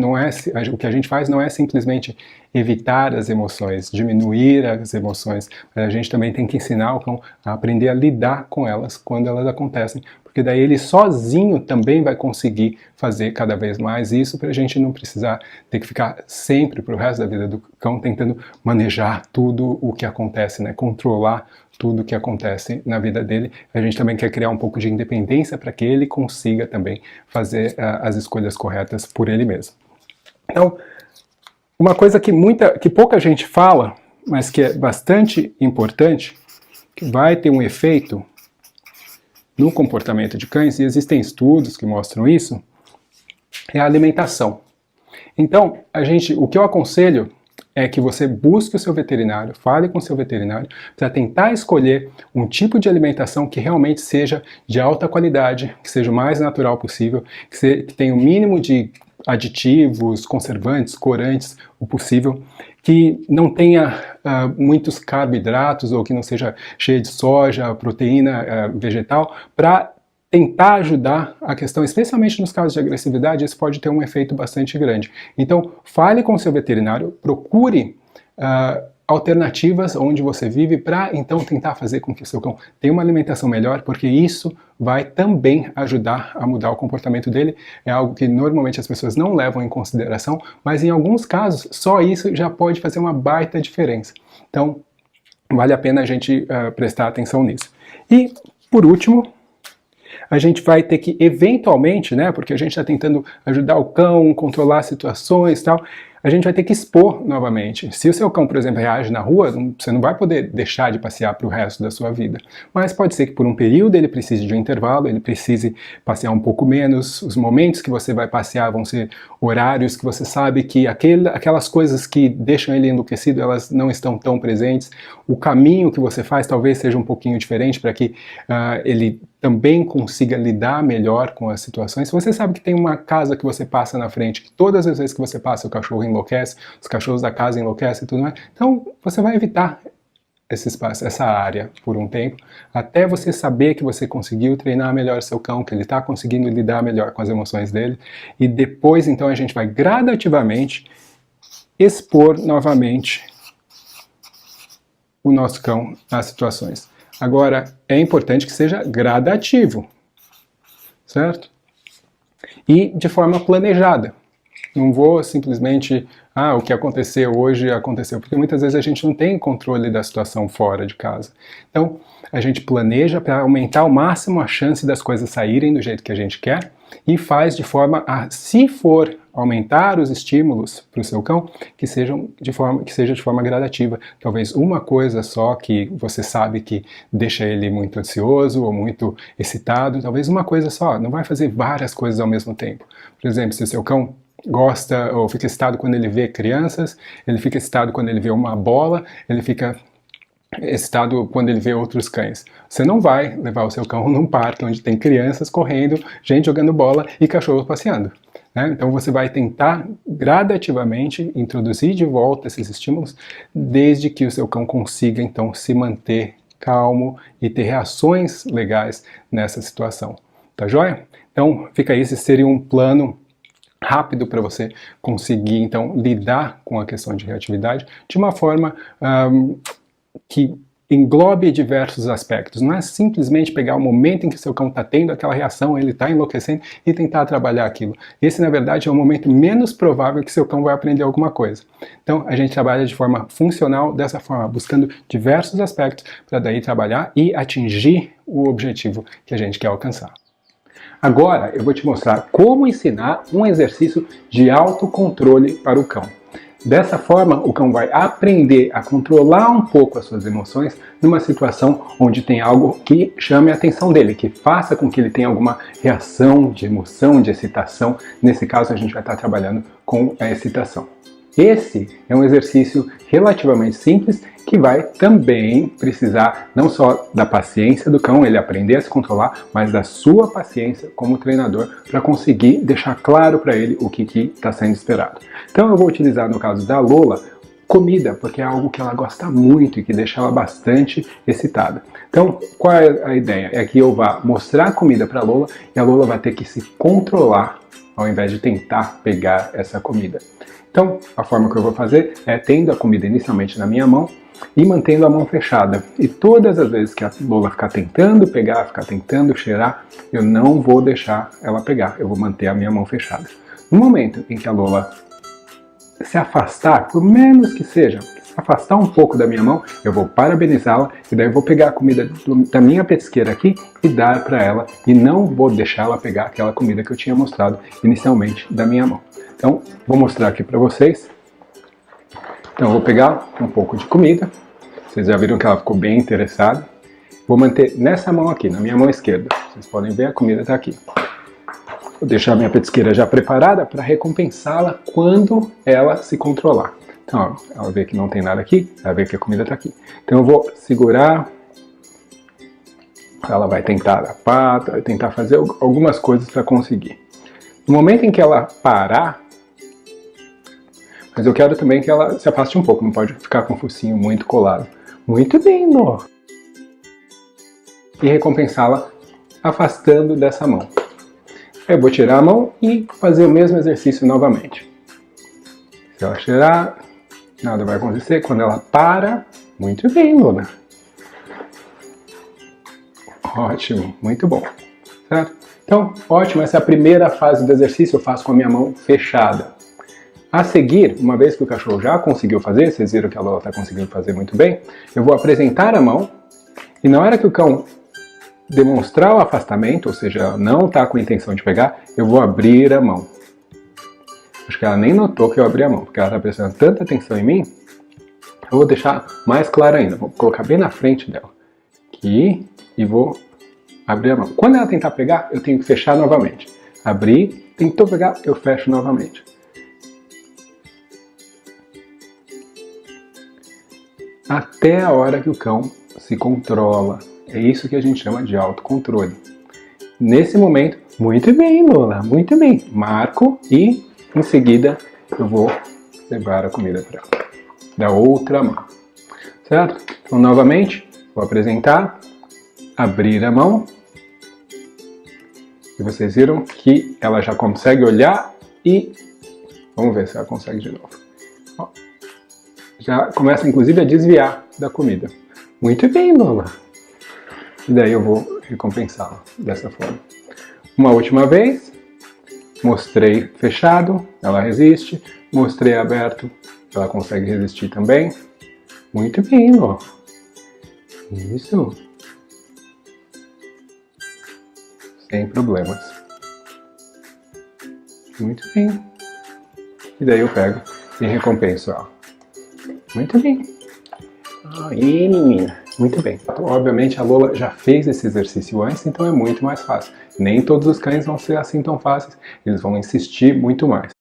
B: o que a gente faz não é simplesmente evitar as emoções, diminuir as emoções, mas a gente também tem que ensinar o cão a aprender a lidar com elas quando elas acontecem, porque daí ele sozinho também vai conseguir fazer cada vez mais isso, para a gente não precisar ter que ficar sempre para o resto da vida do cão tentando manejar tudo o que acontece, né, controlar tudo o que acontece na vida dele. A gente também quer criar um pouco de independência para que ele consiga também fazer as escolhas corretas por ele mesmo. Então, uma coisa que pouca gente fala, mas que é bastante importante, que vai ter um efeito no comportamento de cães, e existem estudos que mostram isso, é a alimentação. Então, o que eu aconselho é que você busque o seu veterinário, fale com o seu veterinário, para tentar escolher um tipo de alimentação que realmente seja de alta qualidade, que seja o mais natural possível, que tenha o mínimo de aditivos, conservantes, corantes, o possível, que não tenha muitos carboidratos ou que não seja cheio de soja, proteína vegetal, para tentar ajudar a questão, especialmente nos casos de agressividade, isso pode ter um efeito bastante grande. Então, fale com o seu veterinário, procure alternativas onde você vive para então tentar fazer com que o seu cão tenha uma alimentação melhor, porque isso vai também ajudar a mudar o comportamento dele. É algo que normalmente as pessoas não levam em consideração, mas em alguns casos só isso já pode fazer uma baita diferença. Então, vale a pena a gente prestar atenção nisso. E, por último, a gente vai ter que eventualmente, né, porque a gente está tentando ajudar o cão, controlar situações e tal, a gente vai ter que expor novamente. Se o seu cão, por exemplo, reage na rua, você não vai poder deixar de passear para o resto da sua vida. Mas pode ser que por um período ele precise de um intervalo, ele precise passear um pouco menos. Os momentos que você vai passear vão ser horários que você sabe que aquelas coisas que deixam ele enlouquecido, elas não estão tão presentes. O caminho que você faz talvez seja um pouquinho diferente para que ele também consiga lidar melhor com as situações. Se você sabe que tem uma casa que você passa na frente, que todas as vezes que você passa o cachorro enlouquece, os cachorros da casa enlouquecem e tudo mais, então você vai evitar esse espaço, essa área por um tempo, até você saber que você conseguiu treinar melhor seu cão, que ele está conseguindo lidar melhor com as emoções dele, e depois então a gente vai gradativamente expor novamente o nosso cão às situações. Agora, é importante que seja gradativo, certo? E de forma planejada. Não vou simplesmente, o que aconteceu hoje aconteceu, porque muitas vezes a gente não tem controle da situação fora de casa. Então, a gente planeja para aumentar ao máximo a chance das coisas saírem do jeito que a gente quer e faz de forma a, se for aumentar os estímulos para o seu cão, que seja de forma gradativa. Talvez uma coisa só que você sabe que deixa ele muito ansioso ou muito excitado, talvez uma coisa só, não vai fazer várias coisas ao mesmo tempo. Por exemplo, se o seu cão gosta ou fica excitado quando ele vê crianças, ele fica excitado quando ele vê uma bola, ele fica excitado quando ele vê outros cães. Você não vai levar o seu cão num parque onde tem crianças correndo, gente jogando bola e cachorros passeando. Então você vai tentar gradativamente introduzir de volta esses estímulos, desde que o seu cão consiga então se manter calmo e ter reações legais nessa situação. Tá joia? Então fica aí, esse seria um plano rápido para você conseguir então lidar com a questão de reatividade de uma forma que englobe diversos aspectos. Não é simplesmente pegar o momento em que seu cão está tendo aquela reação, ele está enlouquecendo e tentar trabalhar aquilo. Esse, na verdade, é o momento menos provável que seu cão vai aprender alguma coisa. Então, a gente trabalha de forma funcional, dessa forma, buscando diversos aspectos para daí trabalhar e atingir o objetivo que a gente quer alcançar. Agora, eu vou te mostrar como ensinar um exercício de autocontrole para o cão. Dessa forma, o cão vai aprender a controlar um pouco as suas emoções numa situação onde tem algo que chame a atenção dele, que faça com que ele tenha alguma reação de emoção, de excitação. Nesse caso, a gente vai estar trabalhando com a excitação. Esse é um exercício relativamente simples que vai também precisar não só da paciência do cão, ele aprender a se controlar, mas da sua paciência como treinador para conseguir deixar claro para ele o que está sendo esperado. Então eu vou utilizar no caso da Lola comida, porque é algo que ela gosta muito e que deixa ela bastante excitada. Então qual é a ideia? É que eu vá mostrar a comida para a Lola e a Lola vai ter que se controlar ao invés de tentar pegar essa comida. Então, a forma que eu vou fazer é tendo a comida inicialmente na minha mão e mantendo a mão fechada. E todas as vezes que a Lola ficar tentando pegar, ficar tentando cheirar, eu não vou deixar ela pegar, eu vou manter a minha mão fechada. No momento em que a Lola se afastar, por menos que seja, se afastar um pouco da minha mão, eu vou parabenizá-la e daí eu vou pegar a comida da minha petisqueira aqui e dar para ela e não vou deixar ela pegar aquela comida que eu tinha mostrado inicialmente da minha mão. Então, vou mostrar aqui para vocês. Então, eu vou pegar um pouco de comida. Vocês já viram que ela ficou bem interessada. Vou manter nessa mão aqui, na minha mão esquerda. Vocês podem ver, a comida está aqui. Vou deixar a minha petisqueira já preparada para recompensá-la quando ela se controlar. Então, ó, ela vê que não tem nada aqui, ela vê que a comida está aqui. Então, eu vou segurar. Ela vai tentar dar pata, vai tentar fazer algumas coisas para conseguir. No momento em que ela parar, mas eu quero também que ela se afaste um pouco, não pode ficar com o focinho muito colado. Muito bem, amor. E recompensá-la afastando dessa mão. Eu vou tirar a mão e fazer o mesmo exercício novamente. Se ela cheirar, nada vai acontecer. Quando ela para, muito bem, Luna. Ótimo, muito bom. Certo? Então, ótimo, essa é a primeira fase do exercício, eu faço com a minha mão fechada. A seguir, uma vez que o cachorro já conseguiu fazer, vocês viram que a Lola está conseguindo fazer muito bem, eu vou apresentar a mão e na hora que o cão demonstrar o afastamento, ou seja, não está com a intenção de pegar, eu vou abrir a mão. Acho que ela nem notou que eu abri a mão, porque ela está prestando tanta atenção em mim. Eu vou deixar mais claro ainda. Vou colocar bem na frente dela. Aqui. E vou abrir a mão. Quando ela tentar pegar, eu tenho que fechar novamente. Abrir, tentou pegar, eu fecho novamente. Até a hora que o cão se controla. É isso que a gente chama de autocontrole. Nesse momento, muito bem, Lola, muito bem. Marco e em seguida eu vou levar a comida para ela. Da outra mão. Certo? Então, novamente, vou apresentar, abrir a mão. E vocês viram que ela já consegue olhar e... Vamos ver se ela consegue de novo. Ó, já começa, inclusive, a desviar da comida. Muito bem, Lola. E daí eu vou recompensá-la dessa forma. Uma última vez. Mostrei fechado, ela resiste. Mostrei aberto, ela consegue resistir também. Muito bem, Lola. Isso. Sem problemas. Muito bem. E daí eu pego e recompenso ela. Muito bem. Aí, menina. Muito bem. Então, obviamente a Lola já fez esse exercício antes, então é muito mais fácil. Nem todos os cães vão ser assim tão fáceis. Eles vão insistir muito mais.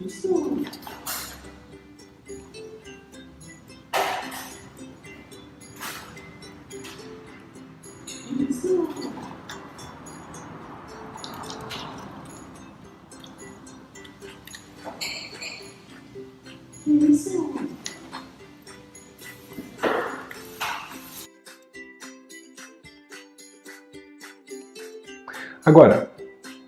C: Isso. Isso. Isso.
B: Agora,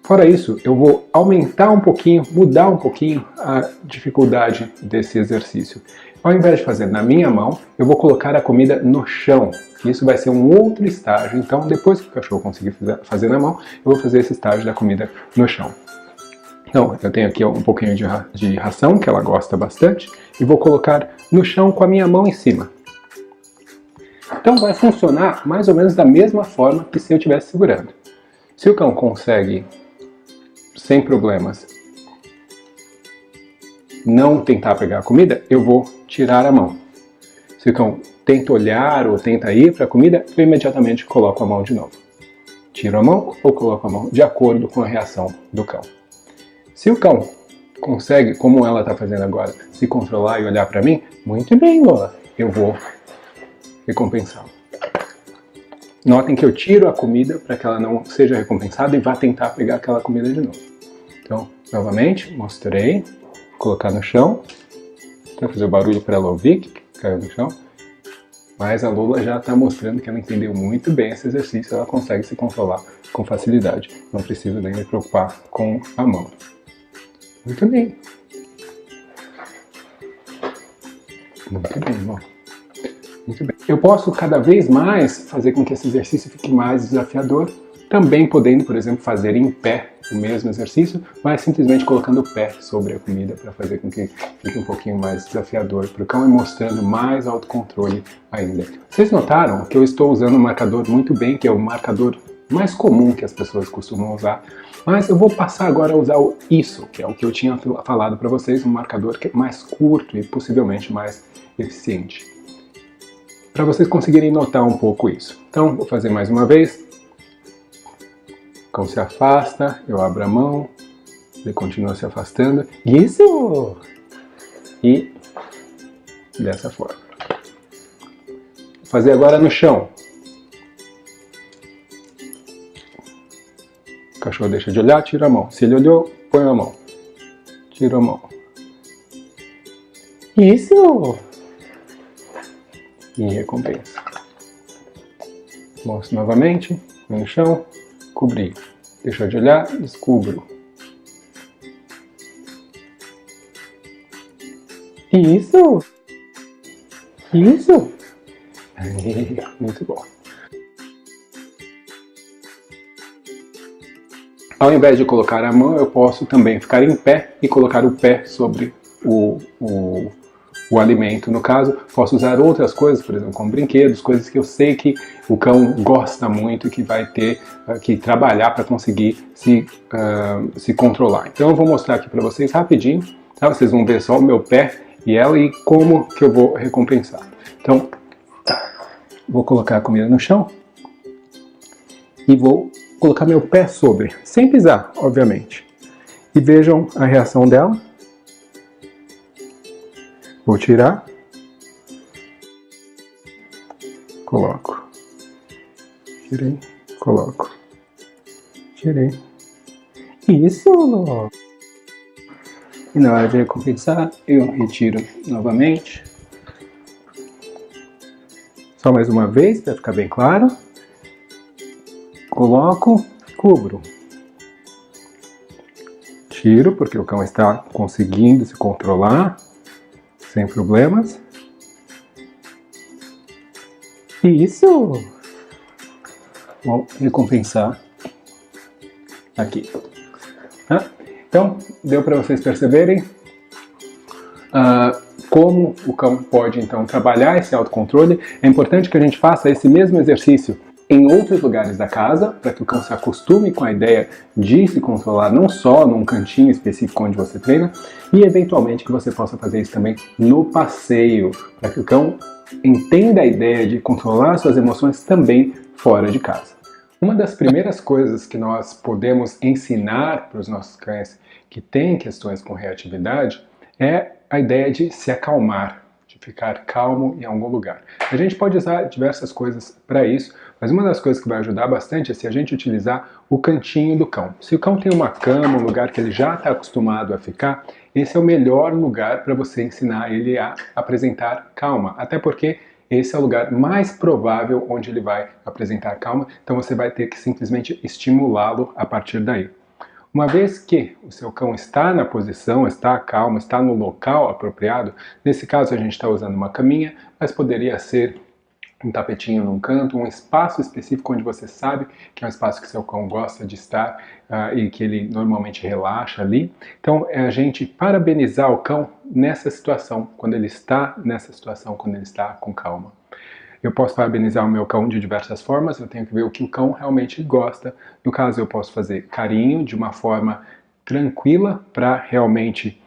B: fora isso, eu vou aumentar um pouquinho, mudar um pouquinho a dificuldade desse exercício. Ao invés de fazer na minha mão, eu vou colocar a comida no chão. Isso vai ser um outro estágio. Então, depois que o cachorro conseguir fazer na mão, eu vou fazer esse estágio da comida no chão. Então, eu tenho aqui um pouquinho de ração, que ela gosta bastante, e vou colocar no chão com a minha mão em cima. Então, vai funcionar mais ou menos da mesma forma que se eu estivesse segurando. Se o cão consegue, sem problemas, não tentar pegar a comida, eu vou tirar a mão. Se o cão tenta olhar ou tenta ir para a comida, eu imediatamente coloco a mão de novo. Tiro a mão ou coloco a mão, de acordo com a reação do cão. Se o cão consegue, como ela está fazendo agora, se controlar e olhar para mim, muito bem, Lola, eu vou recompensá-lo. Notem que eu tiro a comida para que ela não seja recompensada e vá tentar pegar aquela comida de novo. Então, novamente, mostrei, colocar no chão. Vou fazer o barulho para ela ouvir que caiu no chão. Mas a Lola já está mostrando que ela entendeu muito bem esse exercício, ela consegue se controlar com facilidade. Não preciso nem me preocupar com a mão. Muito bem. Muito bem, irmão. Muito bem. Eu posso cada vez mais fazer com que esse exercício fique mais desafiador, também podendo, por exemplo, fazer em pé o mesmo exercício, mas simplesmente colocando o pé sobre a comida para fazer com que fique um pouquinho mais desafiador para o cão e mostrando mais autocontrole ainda. Vocês notaram que eu estou usando um marcador muito bem, que é o marcador mais comum que as pessoas costumam usar, mas eu vou passar agora a usar o isso, que é o que eu tinha falado para vocês, um marcador que é mais curto e possivelmente mais eficiente, para vocês conseguirem notar um pouco isso. Então, vou fazer mais uma vez. O cão se afasta, eu abro a mão, ele continua se afastando. Isso! E dessa forma. Vou fazer agora no chão. O cachorro deixa de olhar, tira a mão. Se ele olhou, põe a mão. Tira a mão. Isso! E recompensa. Mostro novamente, no chão, cobri. Deixou de olhar, descubro. Isso! Isso! Muito bom. Ao invés de colocar a mão, eu posso também ficar em pé e colocar o pé sobre o alimento. No caso, posso usar outras coisas, por exemplo, como brinquedos, coisas que eu sei que o cão gosta muito e que vai ter que trabalhar para conseguir se controlar. Então eu vou mostrar aqui para vocês rapidinho, tá? Vocês vão ver só o meu pé e ela e como que eu vou recompensar. Então, vou colocar a comida no chão e vou colocar meu pé sobre, sem pisar, obviamente. E vejam a reação dela. Vou tirar. Coloco. Tirei. Coloco. Tirei. Isso! E na hora de recompensar, eu retiro novamente. Só mais uma vez, para ficar bem claro. Coloco, cubro. Tiro, porque o cão está conseguindo se controlar, sem problemas. Isso! Vou recompensar aqui. Então, deu para vocês perceberem como o cão pode então trabalhar esse autocontrole. É importante que a gente faça esse mesmo exercício em outros lugares da casa, para que o cão se acostume com a ideia de se controlar não só num cantinho específico onde você treina, e eventualmente que você possa fazer isso também no passeio, para que o cão entenda a ideia de controlar suas emoções também fora de casa. Uma das primeiras coisas que nós podemos ensinar para os nossos cães que têm questões com reatividade é a ideia de se acalmar, de ficar calmo em algum lugar. A gente pode usar diversas coisas para isso, mas uma das coisas que vai ajudar bastante é se a gente utilizar o cantinho do cão. Se o cão tem uma cama, um lugar que ele já está acostumado a ficar, esse é o melhor lugar para você ensinar ele a apresentar calma, até porque esse é o lugar mais provável onde ele vai apresentar calma, então você vai ter que simplesmente estimulá-lo a partir daí. Uma vez que o seu cão está na posição, está calmo, está no local apropriado, nesse caso a gente está usando uma caminha, mas poderia ser um tapetinho num canto, um espaço específico onde você sabe que é um espaço que seu cão gosta de estar e que ele normalmente relaxa ali. Então é a gente parabenizar o cão nessa situação, quando ele está nessa situação, quando ele está com calma. Eu posso parabenizar o meu cão de diversas formas, eu tenho que ver o que o cão realmente gosta. No caso, eu posso fazer carinho de uma forma tranquila para realmente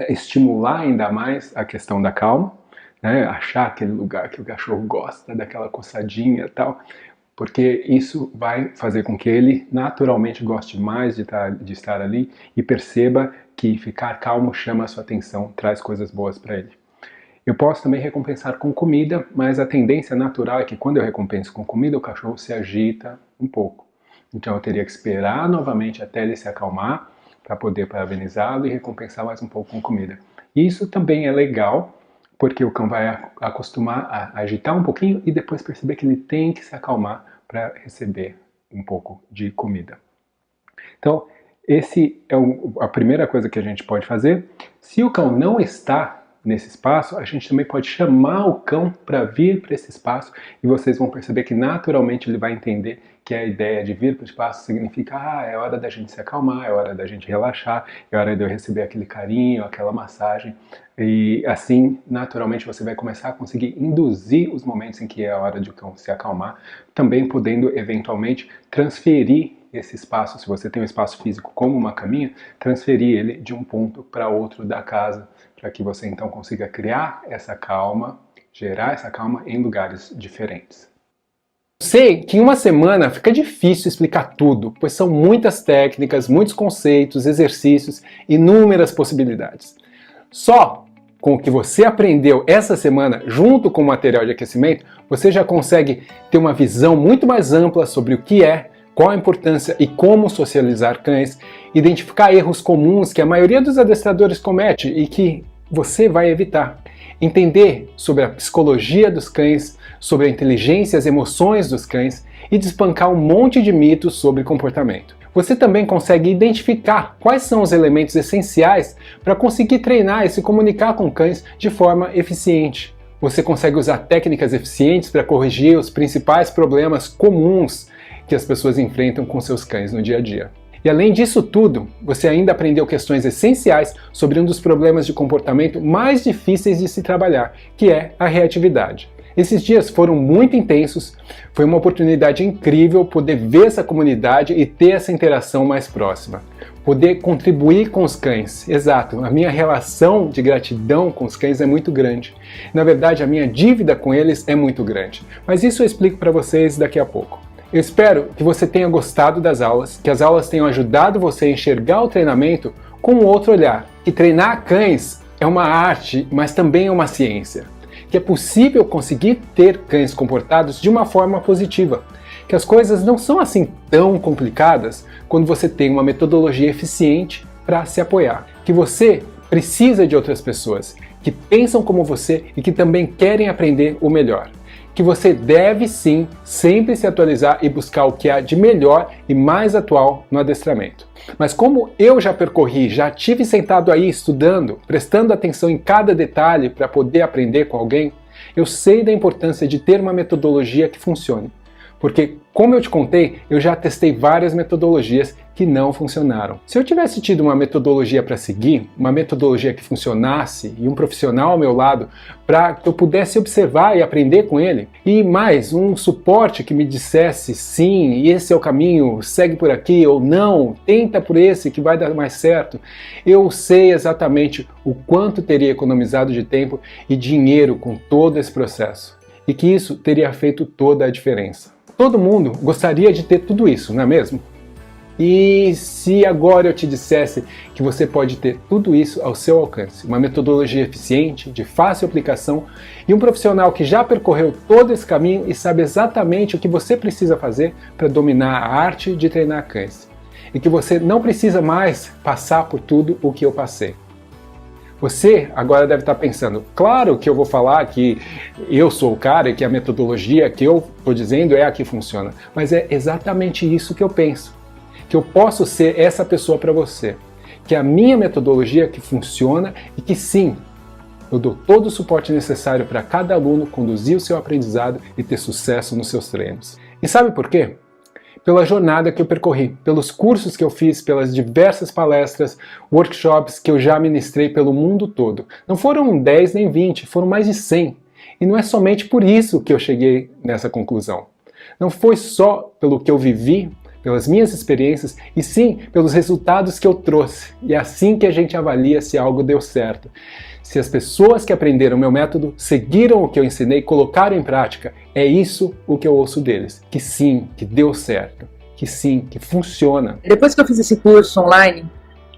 B: estimular ainda mais a questão da calma, né? Achar aquele lugar que o cachorro gosta, daquela coçadinha e tal, porque isso vai fazer com que ele naturalmente goste mais de estar ali e perceba que ficar calmo chama a sua atenção, traz coisas boas para ele. Eu posso também recompensar com comida, mas a tendência natural é que quando eu recompenso com comida, o cachorro se agita um pouco. Então eu teria que esperar novamente até ele se acalmar para poder parabenizá-lo e recompensar mais um pouco com comida. E isso também é legal, porque o cão vai acostumar a agitar um pouquinho e depois perceber que ele tem que se acalmar para receber um pouco de comida. Então, esse é a primeira coisa que a gente pode fazer. Se o cão não está nesse espaço, a gente também pode chamar o cão para vir para esse espaço e vocês vão perceber que naturalmente ele vai entender que a ideia de vir para o espaço significa é hora da gente se acalmar, é hora da gente relaxar, é hora de eu receber aquele carinho, aquela massagem e assim naturalmente você vai começar a conseguir induzir os momentos em que é a hora de o cão se acalmar, também podendo eventualmente transferir esse espaço, se você tem um espaço físico como uma caminha, transferir ele de um ponto para outro da casa, para que você então consiga criar essa calma, gerar essa calma em lugares diferentes. Sei que em uma semana fica difícil explicar tudo, pois são muitas técnicas, muitos conceitos, exercícios, inúmeras possibilidades. Só com o que você aprendeu essa semana, junto com o material de aquecimento, você já consegue ter uma visão muito mais ampla sobre o que é, qual a importância e como socializar cães, identificar erros comuns que a maioria dos adestradores comete e que você vai evitar. Entender sobre a psicologia dos cães, sobre a inteligência e as emoções dos cães e desbancar um monte de mitos sobre comportamento. Você também consegue identificar quais são os elementos essenciais para conseguir treinar e se comunicar com cães de forma eficiente. Você consegue usar técnicas eficientes para corrigir os principais problemas comuns que as pessoas enfrentam com seus cães no dia a dia. E além disso tudo, você ainda aprendeu questões essenciais sobre um dos problemas de comportamento mais difíceis de se trabalhar, que é a reatividade. Esses dias foram muito intensos, foi uma oportunidade incrível poder ver essa comunidade e ter essa interação mais próxima. Poder contribuir com os cães, exato, a minha relação de gratidão com os cães é muito grande. Na verdade, a minha dívida com eles é muito grande, mas isso eu explico para vocês daqui a pouco. Eu espero que você tenha gostado das aulas, que as aulas tenham ajudado você a enxergar o treinamento com um outro olhar, que treinar cães é uma arte, mas também é uma ciência. Que é possível conseguir ter cães comportados de uma forma positiva, que as coisas não são assim tão complicadas quando você tem uma metodologia eficiente para se apoiar, que você precisa de outras pessoas que pensam como você e que também querem aprender o melhor, que você deve sim sempre se atualizar e buscar o que há de melhor e mais atual no adestramento. Mas como eu já percorri, já tive sentado aí estudando, prestando atenção em cada detalhe para poder aprender com alguém, eu sei da importância de ter uma metodologia que funcione. Porque, como eu te contei, eu já testei várias metodologias que não funcionaram. Se eu tivesse tido uma metodologia para seguir, uma metodologia que funcionasse e um profissional ao meu lado para que eu pudesse observar e aprender com ele, e mais um suporte que me dissesse sim, esse é o caminho, segue por aqui, ou não, tenta por esse que vai dar mais certo, eu sei exatamente o quanto teria economizado de tempo e dinheiro com todo esse processo. E que isso teria feito toda a diferença. Todo mundo gostaria de ter tudo isso, não é mesmo? E se agora eu te dissesse que você pode ter tudo isso ao seu alcance, uma metodologia eficiente, de fácil aplicação e um profissional que já percorreu todo esse caminho e sabe exatamente o que você precisa fazer para dominar a arte de treinar cães. E que você não precisa mais passar por tudo o que eu passei. Você agora deve estar pensando, claro que eu vou falar que eu sou o cara e que a metodologia que eu estou dizendo é a que funciona, mas é exatamente isso que eu penso, que eu posso ser essa pessoa para você, que é a minha metodologia que funciona e que sim, eu dou todo o suporte necessário para cada aluno conduzir o seu aprendizado e ter sucesso nos seus treinos. E sabe por quê? Pela jornada que eu percorri, pelos cursos que eu fiz, pelas diversas palestras, workshops que eu já ministrei pelo mundo todo. Não foram 10 nem 20, foram mais de 100. E não é somente por isso que eu cheguei nessa conclusão. Não foi só pelo que eu vivi, pelas minhas experiências, e sim pelos resultados que eu trouxe. E é assim que a gente avalia se algo deu certo. Se as pessoas que aprenderam o meu método seguiram o que eu ensinei, colocaram em prática, é isso o que eu ouço deles. Que sim, que deu certo. Que sim, que funciona.
C: Depois que eu fiz esse curso online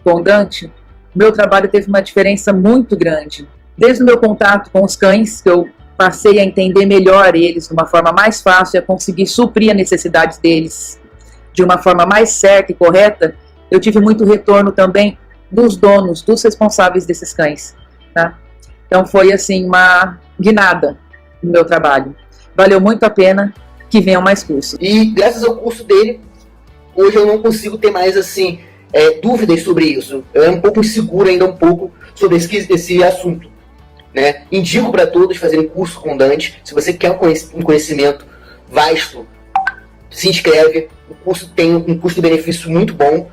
C: com o Dante, meu trabalho teve uma diferença muito grande. Desde o meu contato com os cães, que eu passei a entender melhor eles de uma forma mais fácil, a conseguir suprir as necessidades deles de uma forma mais certa e correta, eu tive muito retorno também dos donos, dos responsáveis desses cães. Tá? Então foi assim uma guinada no meu trabalho. Valeu muito a pena que venham mais cursos.
D: E graças ao curso dele, hoje eu não consigo ter mais assim dúvidas sobre isso. Eu era um pouco inseguro ainda sobre esse assunto. Né? Indico para todos fazerem curso com o Dante. Se você quer um conhecimento vasto, se inscreve. O curso tem um custo-benefício muito bom.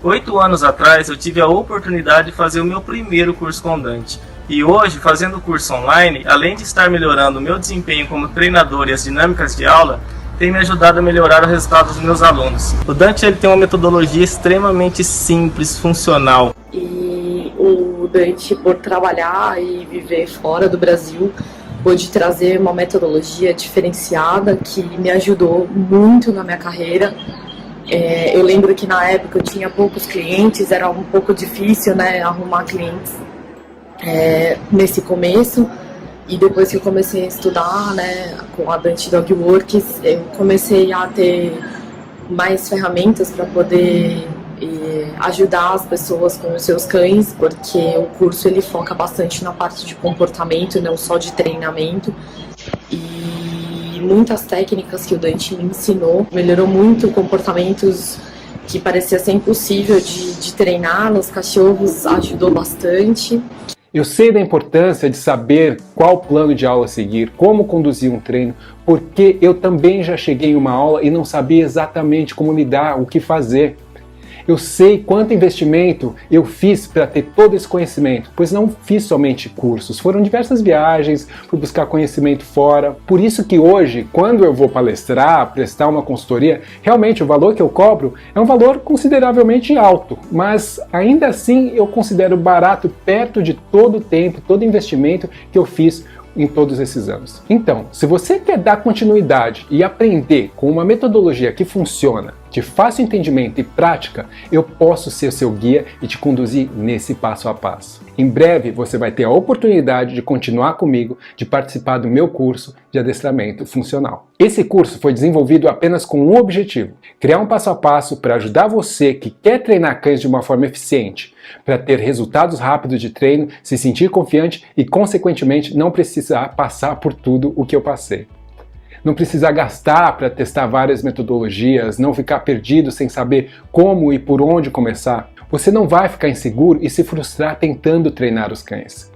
E: 8 anos atrás eu tive a oportunidade de fazer o meu primeiro curso com o Dante. E hoje, fazendo o curso online, além de estar melhorando o meu desempenho como treinador e as dinâmicas de aula, tem me ajudado a melhorar o resultado dos meus alunos. O Dante ele tem uma metodologia extremamente simples, funcional.
F: E o Dante, por trabalhar e viver fora do Brasil, pôde trazer uma metodologia diferenciada que me ajudou muito na minha carreira. Eu lembro que na época eu tinha poucos clientes, era um pouco difícil, né, arrumar clientes nesse começo. E depois que eu comecei a estudar, né, com a Dante Dog Works, eu comecei a ter mais ferramentas para poder ajudar as pessoas com os seus cães, porque o curso ele foca bastante na parte de comportamento, não só de treinamento. E muitas técnicas que o Dante me ensinou melhorou muito comportamentos que parecia ser impossível de treinar nos cachorros, ajudou bastante.
B: Eu sei da importância de saber qual plano de aula seguir, como conduzir um treino, porque eu também já cheguei em uma aula e não sabia exatamente como lidar, o que fazer. Eu sei quanto investimento eu fiz para ter todo esse conhecimento, pois não fiz somente cursos, foram diversas viagens, fui buscar conhecimento fora. Por isso que hoje, quando eu vou palestrar, prestar uma consultoria, realmente o valor que eu cobro é um valor consideravelmente alto, mas ainda assim eu considero barato perto de todo o tempo, todo o investimento que eu fiz em todos esses anos. Então, se você quer dar continuidade e aprender com uma metodologia que funciona, de fácil entendimento e prática, eu posso ser seu guia e te conduzir nesse passo a passo. Em breve você vai ter a oportunidade de continuar comigo, de participar do meu curso de adestramento funcional. Esse curso foi desenvolvido apenas com um objetivo: criar um passo a passo para ajudar você que quer treinar cães de uma forma eficiente, para ter resultados rápidos de treino, se sentir confiante e, consequentemente, não precisar passar por tudo o que eu passei. Não precisar gastar para testar várias metodologias, não ficar perdido sem saber como e por onde começar. Você não vai ficar inseguro e se frustrar tentando treinar os cães.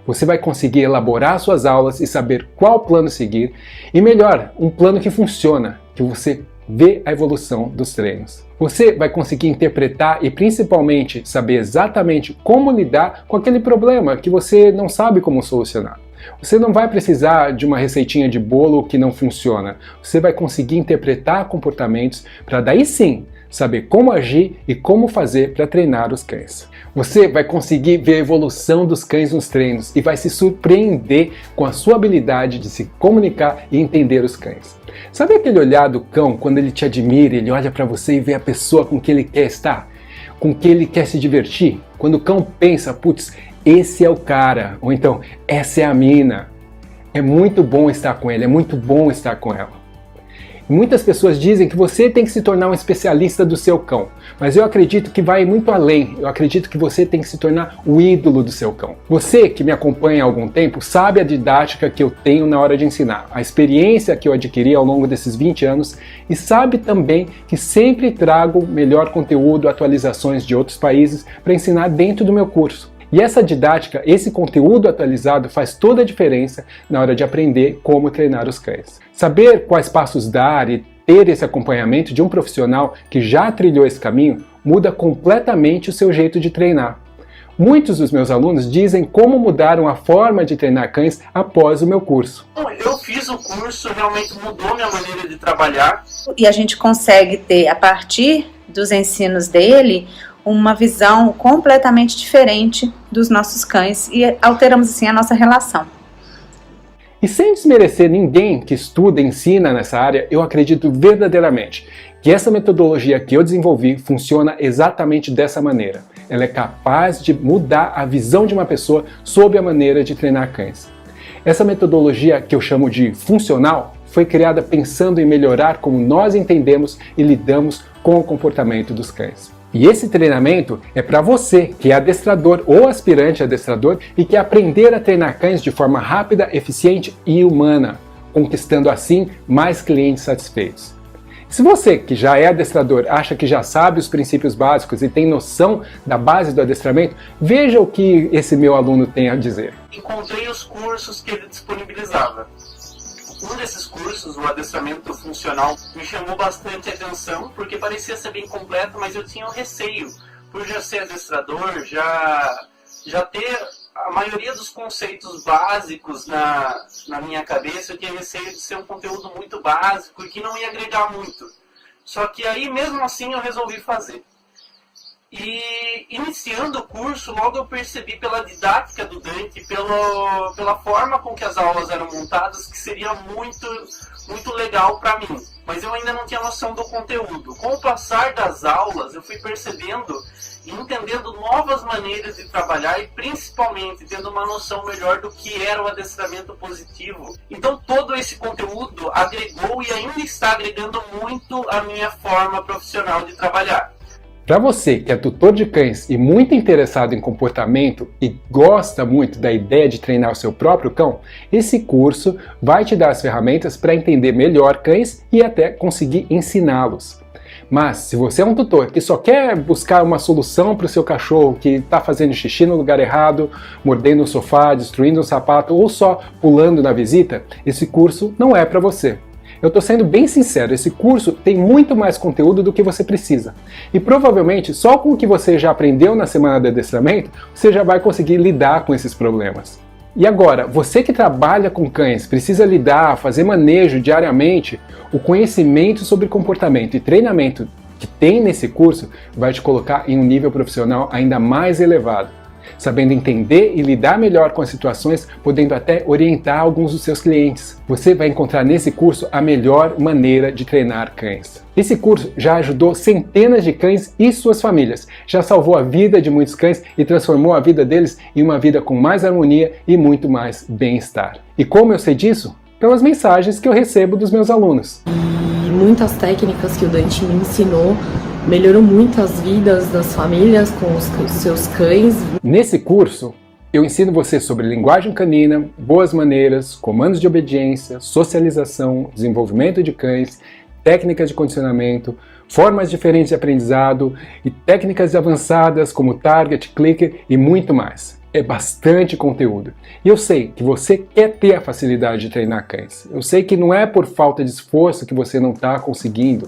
B: Você vai conseguir elaborar suas aulas e saber qual plano seguir, e melhor, um plano que funciona, que você vê a evolução dos treinos. Você vai conseguir interpretar e principalmente saber exatamente como lidar com aquele problema que você não sabe como solucionar. Você não vai precisar de uma receitinha de bolo que não funciona. Você vai conseguir interpretar comportamentos para daí sim saber como agir e como fazer para treinar os cães. Você vai conseguir ver a evolução dos cães nos treinos e vai se surpreender com a sua habilidade de se comunicar e entender os cães. Sabe aquele olhar do cão quando ele te admira, ele olha para você e vê a pessoa com que ele quer estar? Com que ele quer se divertir? Quando o cão pensa, putz, esse é o cara, ou então, essa é a mina. É muito bom estar com ele, é muito bom estar com ela. Muitas pessoas dizem que você tem que se tornar um especialista do seu cão, mas eu acredito que vai muito além. Eu acredito que você tem que se tornar o ídolo do seu cão. Você que me acompanha há algum tempo sabe a didática que eu tenho na hora de ensinar, a experiência que eu adquiri ao longo desses 20 anos e sabe também que sempre trago melhor conteúdo, atualizações de outros países para ensinar dentro do meu curso. E essa didática, esse conteúdo atualizado faz toda a diferença na hora de aprender como treinar os cães. Saber quais passos dar e ter esse acompanhamento de um profissional que já trilhou esse caminho muda completamente o seu jeito de treinar. Muitos dos meus alunos dizem como mudaram a forma de treinar cães após o meu curso.
E: Eu fiz o curso, realmente mudou minha maneira de trabalhar.
G: E a gente consegue ter, a partir dos ensinos dele, uma visão completamente diferente dos nossos cães e alteramos assim a nossa relação.
B: E sem desmerecer ninguém que estuda e ensina nessa área, eu acredito verdadeiramente que essa metodologia que eu desenvolvi funciona exatamente dessa maneira. Ela é capaz de mudar a visão de uma pessoa sobre a maneira de treinar cães. Essa metodologia que eu chamo de funcional foi criada pensando em melhorar como nós entendemos e lidamos com o comportamento dos cães. E esse treinamento é para você que é adestrador ou aspirante a adestrador e quer aprender a treinar cães de forma rápida, eficiente e humana, conquistando assim mais clientes satisfeitos. Se você que já é adestrador acha que já sabe os princípios básicos e tem noção da base do adestramento, veja o que esse meu aluno tem a dizer.
E: Encontrei os cursos que ele disponibilizava. Um desses cursos, o adestramento funcional, me chamou bastante atenção, porque parecia ser bem completo, mas eu tinha um receio, por já ser adestrador, já ter a maioria dos conceitos básicos na minha cabeça. Eu tinha receio de ser um conteúdo muito básico e que não ia agregar muito. Só que aí, mesmo assim, eu resolvi fazer. E iniciando o curso, logo eu percebi pela didática do Dante, pela forma com que as aulas eram montadas, que seria muito legal para mim. Mas eu ainda não tinha noção do conteúdo. Com o passar das aulas, eu fui percebendo e entendendo novas maneiras de trabalhar e principalmente tendo uma noção melhor do que era o adestramento positivo. Então todo esse conteúdo agregou e ainda está agregando muito a minha forma profissional de trabalhar.
B: Para você que é tutor de cães e muito interessado em comportamento e gosta muito da ideia de treinar o seu próprio cão, esse curso vai te dar as ferramentas para entender melhor cães e até conseguir ensiná-los. Mas, se você é um tutor que só quer buscar uma solução para o seu cachorro que está fazendo xixi no lugar errado, mordendo o sofá, destruindo um sapato ou só pulando na visita, esse curso não é para você. Eu estou sendo bem sincero, esse curso tem muito mais conteúdo do que você precisa. E provavelmente, só com o que você já aprendeu na semana de adestramento, você já vai conseguir lidar com esses problemas. E agora, você que trabalha com cães, precisa lidar, fazer manejo diariamente, o conhecimento sobre comportamento e treinamento que tem nesse curso vai te colocar em um nível profissional ainda mais elevado, sabendo entender e lidar melhor com as situações, podendo até orientar alguns dos seus clientes. Você vai encontrar nesse curso a melhor maneira de treinar cães. Esse curso já ajudou centenas de cães e suas famílias, já salvou a vida de muitos cães e transformou a vida deles em uma vida com mais harmonia e muito mais bem-estar. E como eu sei disso? Pelas mensagens que eu recebo dos meus alunos.
F: E muitas técnicas que o Dante me ensinou melhorou muito as vidas das famílias com os seus cães.
B: Nesse curso, eu ensino você sobre linguagem canina, boas maneiras, comandos de obediência, socialização, desenvolvimento de cães, técnicas de condicionamento, formas diferentes de aprendizado e técnicas avançadas como target, clicker e muito mais. É bastante conteúdo. E eu sei que você quer ter a facilidade de treinar cães. Eu sei que não é por falta de esforço que você não está conseguindo.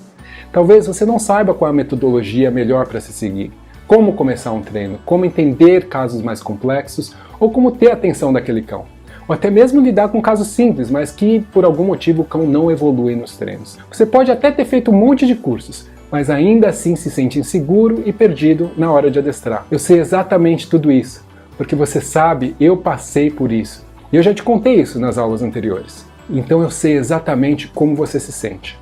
B: Talvez você não saiba qual é a metodologia melhor para se seguir, como começar um treino, como entender casos mais complexos ou como ter a atenção daquele cão. Ou até mesmo lidar com casos simples, mas que por algum motivo o cão não evolui nos treinos. Você pode até ter feito um monte de cursos, mas ainda assim se sente inseguro e perdido na hora de adestrar. Eu sei exatamente tudo isso, porque você sabe, eu passei por isso. E eu já te contei isso nas aulas anteriores. Então eu sei exatamente como você se sente.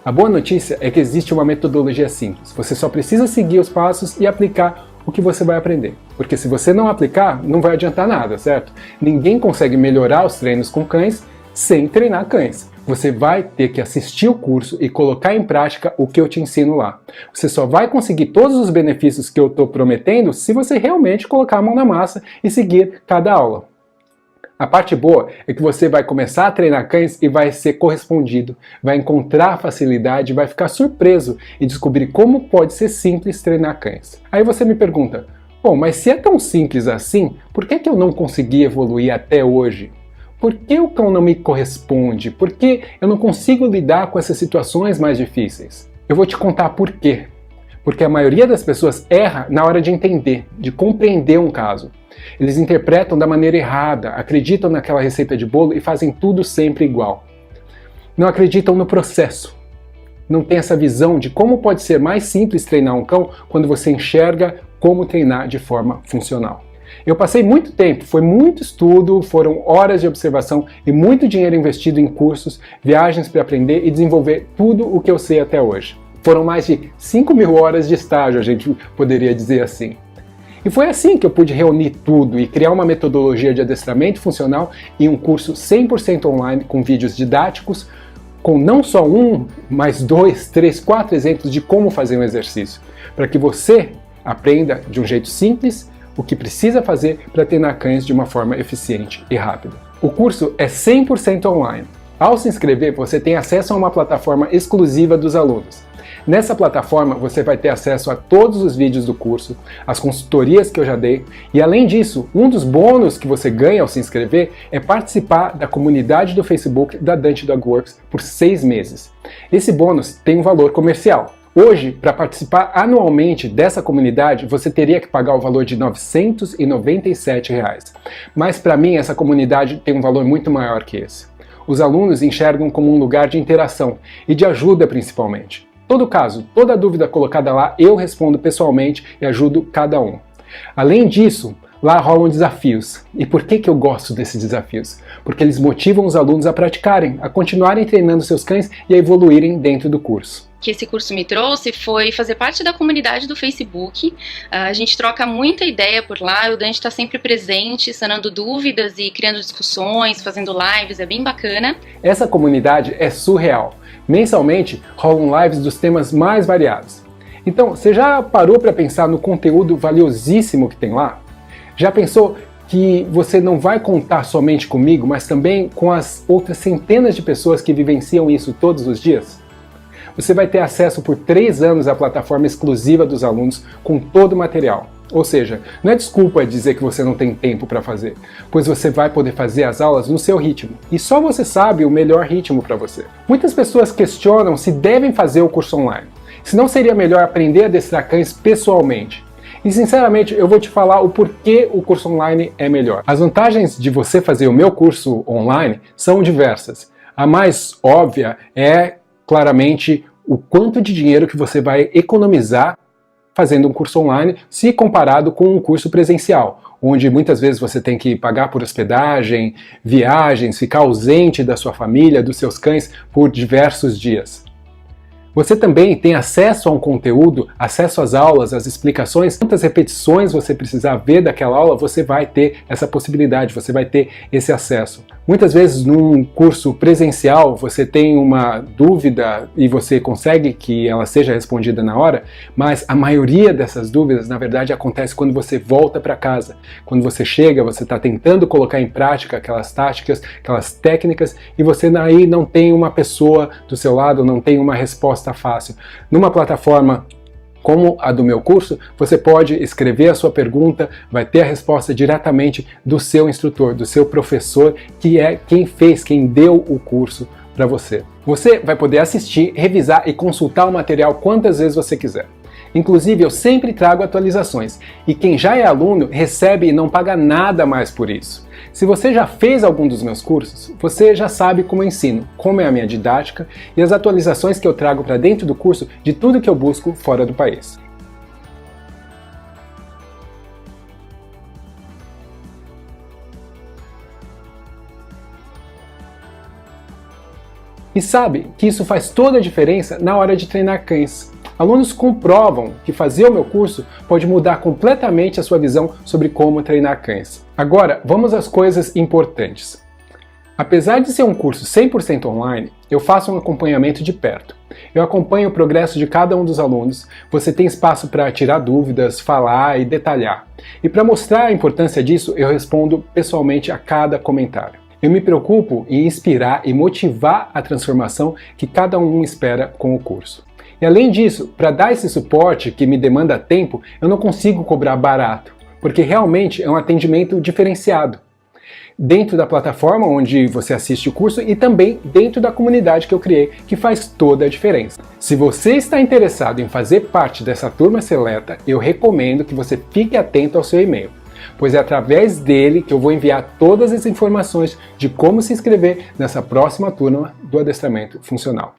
B: A boa notícia é que existe uma metodologia simples. Você só precisa seguir os passos e aplicar o que você vai aprender. Porque se você não aplicar, não vai adiantar nada, certo? Ninguém consegue melhorar os treinos com cães sem treinar cães. Você vai ter que assistir o curso e colocar em prática o que eu te ensino lá. Você só vai conseguir todos os benefícios que eu estou prometendo se você realmente colocar a mão na massa e seguir cada aula. A parte boa é que você vai começar a treinar cães e vai ser correspondido, vai encontrar facilidade, vai ficar surpreso e descobrir como pode ser simples treinar cães. Aí você me pergunta, bom, mas se é tão simples assim, por que eu não consegui evoluir até hoje? Por que o cão não me corresponde? Por que eu não consigo lidar com essas situações mais difíceis? Eu vou te contar por quê. Porque a maioria das pessoas erra na hora de entender, de compreender um caso. Eles interpretam da maneira errada, acreditam naquela receita de bolo e fazem tudo sempre igual. Não acreditam no processo. Não tem essa visão de como pode ser mais simples treinar um cão quando você enxerga como treinar de forma funcional. Eu passei muito tempo, foi muito estudo, foram horas de observação e muito dinheiro investido em cursos, viagens para aprender e desenvolver tudo o que eu sei até hoje. Foram mais de 5.000 horas de estágio, a gente poderia dizer assim. E foi assim que eu pude reunir tudo e criar uma metodologia de adestramento funcional em um curso 100% online com vídeos didáticos, com não só um, mas 2, 3, 4 exemplos de como fazer um exercício, para que você aprenda de um jeito simples o que precisa fazer para treinar cães de uma forma eficiente e rápida. O curso é 100% online. Ao se inscrever, você tem acesso a uma plataforma exclusiva dos alunos. Nessa plataforma você vai ter acesso a todos os vídeos do curso, as consultorias que eu já dei e além disso, um dos bônus que você ganha ao se inscrever é participar da comunidade do Facebook da Dante Dog Works por 6 meses. Esse bônus tem um valor comercial. Hoje, para participar anualmente dessa comunidade, você teria que pagar o valor de R$ 997. Mas para mim essa comunidade tem um valor muito maior que esse. Os alunos enxergam como um lugar de interação e de ajuda principalmente. Todo caso, toda dúvida colocada lá, eu respondo pessoalmente e ajudo cada um. Além disso, lá rolam desafios. E por que eu gosto desses desafios? Porque eles motivam os alunos a praticarem, a continuarem treinando seus cães e a evoluírem dentro do curso.
H: Que esse curso me trouxe foi fazer parte da comunidade do Facebook. A gente troca muita ideia por lá, o Dante está sempre presente, sanando dúvidas e criando discussões, fazendo lives, é bem bacana.
B: Essa comunidade é surreal. Mensalmente rolam lives dos temas mais variados. Então, você já parou para pensar no conteúdo valiosíssimo que tem lá? Já pensou que você não vai contar somente comigo, mas também com as outras centenas de pessoas que vivenciam isso todos os dias? você vai ter acesso por 3 anos à plataforma exclusiva dos alunos com todo o material. Ou seja, não é desculpa dizer que você não tem tempo para fazer, pois você vai poder fazer as aulas no seu ritmo. E só você sabe o melhor ritmo para você. Muitas pessoas questionam se devem fazer o curso online. Se não seria melhor aprender a adestrar cães pessoalmente. E sinceramente, eu vou te falar o porquê o curso online é melhor. As vantagens de você fazer o meu curso online são diversas. A mais óbvia é, claramente, o quanto de dinheiro que você vai economizar fazendo um curso online, se comparado com um curso presencial, onde muitas vezes você tem que pagar por hospedagem, viagens, ficar ausente da sua família, dos seus cães por diversos dias. Você também tem acesso a um conteúdo, acesso às aulas, às explicações. Quantas repetições você precisar ver daquela aula, você vai ter essa possibilidade, você vai ter esse acesso. Muitas vezes num curso presencial você tem uma dúvida e você consegue que ela seja respondida na hora, mas a maioria dessas dúvidas na verdade acontece quando você volta para casa. Quando você chega, você está tentando colocar em prática aquelas táticas, aquelas técnicas e você aí não tem uma pessoa do seu lado, não tem uma resposta fácil. Numa plataforma como a do meu curso, você pode escrever a sua pergunta, vai ter a resposta diretamente do seu instrutor, do seu professor, que é quem deu o curso para você. Você vai poder assistir, revisar e consultar o material quantas vezes você quiser. Inclusive, eu sempre trago atualizações e quem já é aluno recebe e não paga nada mais por isso. Se você já fez algum dos meus cursos, você já sabe como eu ensino, como é a minha didática e as atualizações que eu trago para dentro do curso de tudo que eu busco fora do país. E sabe que isso faz toda a diferença na hora de treinar cães. Alunos comprovam que fazer o meu curso pode mudar completamente a sua visão sobre como treinar cães. Agora, vamos às coisas importantes. Apesar de ser um curso 100% online, eu faço um acompanhamento de perto. Eu acompanho o progresso de cada um dos alunos, você tem espaço para tirar dúvidas, falar e detalhar. E para mostrar a importância disso, eu respondo pessoalmente a cada comentário. Eu me preocupo em inspirar e motivar a transformação que cada um espera com o curso. E além disso, para dar esse suporte que me demanda tempo, eu não consigo cobrar barato, porque realmente é um atendimento diferenciado. Dentro da plataforma onde você assiste o curso e também dentro da comunidade que eu criei, que faz toda a diferença. Se você está interessado em fazer parte dessa turma seleta, eu recomendo que você fique atento ao seu e-mail, pois é através dele que eu vou enviar todas as informações de como se inscrever nessa próxima turma do adestramento funcional.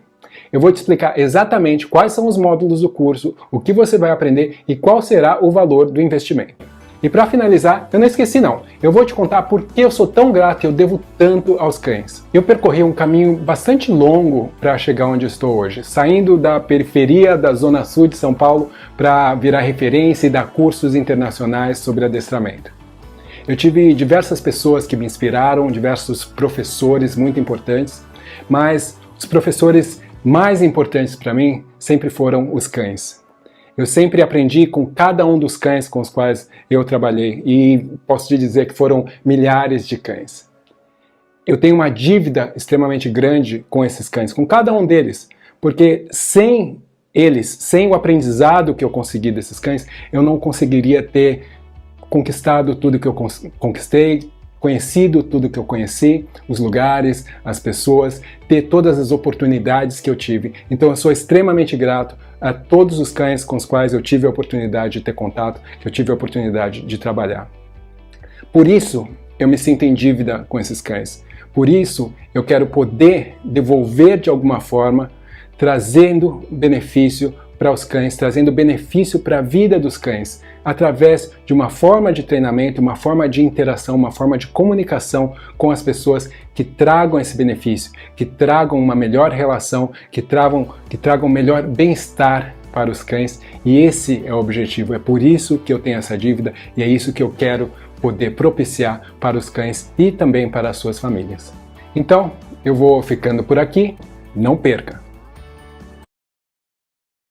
B: Eu vou te explicar exatamente quais são os módulos do curso, o que você vai aprender e qual será o valor do investimento. E para finalizar, eu não esqueci não, eu vou te contar por que eu sou tão grato e eu devo tanto aos cães. Eu percorri um caminho bastante longo para chegar onde estou hoje, saindo da periferia da Zona Sul de São Paulo para virar referência e dar cursos internacionais sobre adestramento. Eu tive diversas pessoas que me inspiraram, diversos professores muito importantes, mas os professores mais importantes para mim sempre foram os cães. Eu sempre aprendi com cada um dos cães com os quais eu trabalhei e posso te dizer que foram milhares de cães. Eu tenho uma dívida extremamente grande com esses cães, com cada um deles, porque sem eles, sem o aprendizado que eu consegui desses cães, eu não conseguiria ter conquistado tudo que eu conquistei, conhecido tudo que eu conheci, os lugares, as pessoas, ter todas as oportunidades que eu tive. Então eu sou extremamente grato a todos os cães com os quais eu tive a oportunidade de ter contato, que eu tive a oportunidade de trabalhar. Por isso eu me sinto em dívida com esses cães. Por isso eu quero poder devolver de alguma forma, trazendo benefício para os cães, trazendo benefício para a vida dos cães, através de uma forma de treinamento, uma forma de interação, uma forma de comunicação com as pessoas que tragam esse benefício, que tragam uma melhor relação, que tragam melhor bem-estar para os cães. E esse é o objetivo, é por isso que eu tenho essa dívida e é isso que eu quero poder propiciar para os cães e também para as suas famílias. Então, eu vou ficando por aqui, não perca!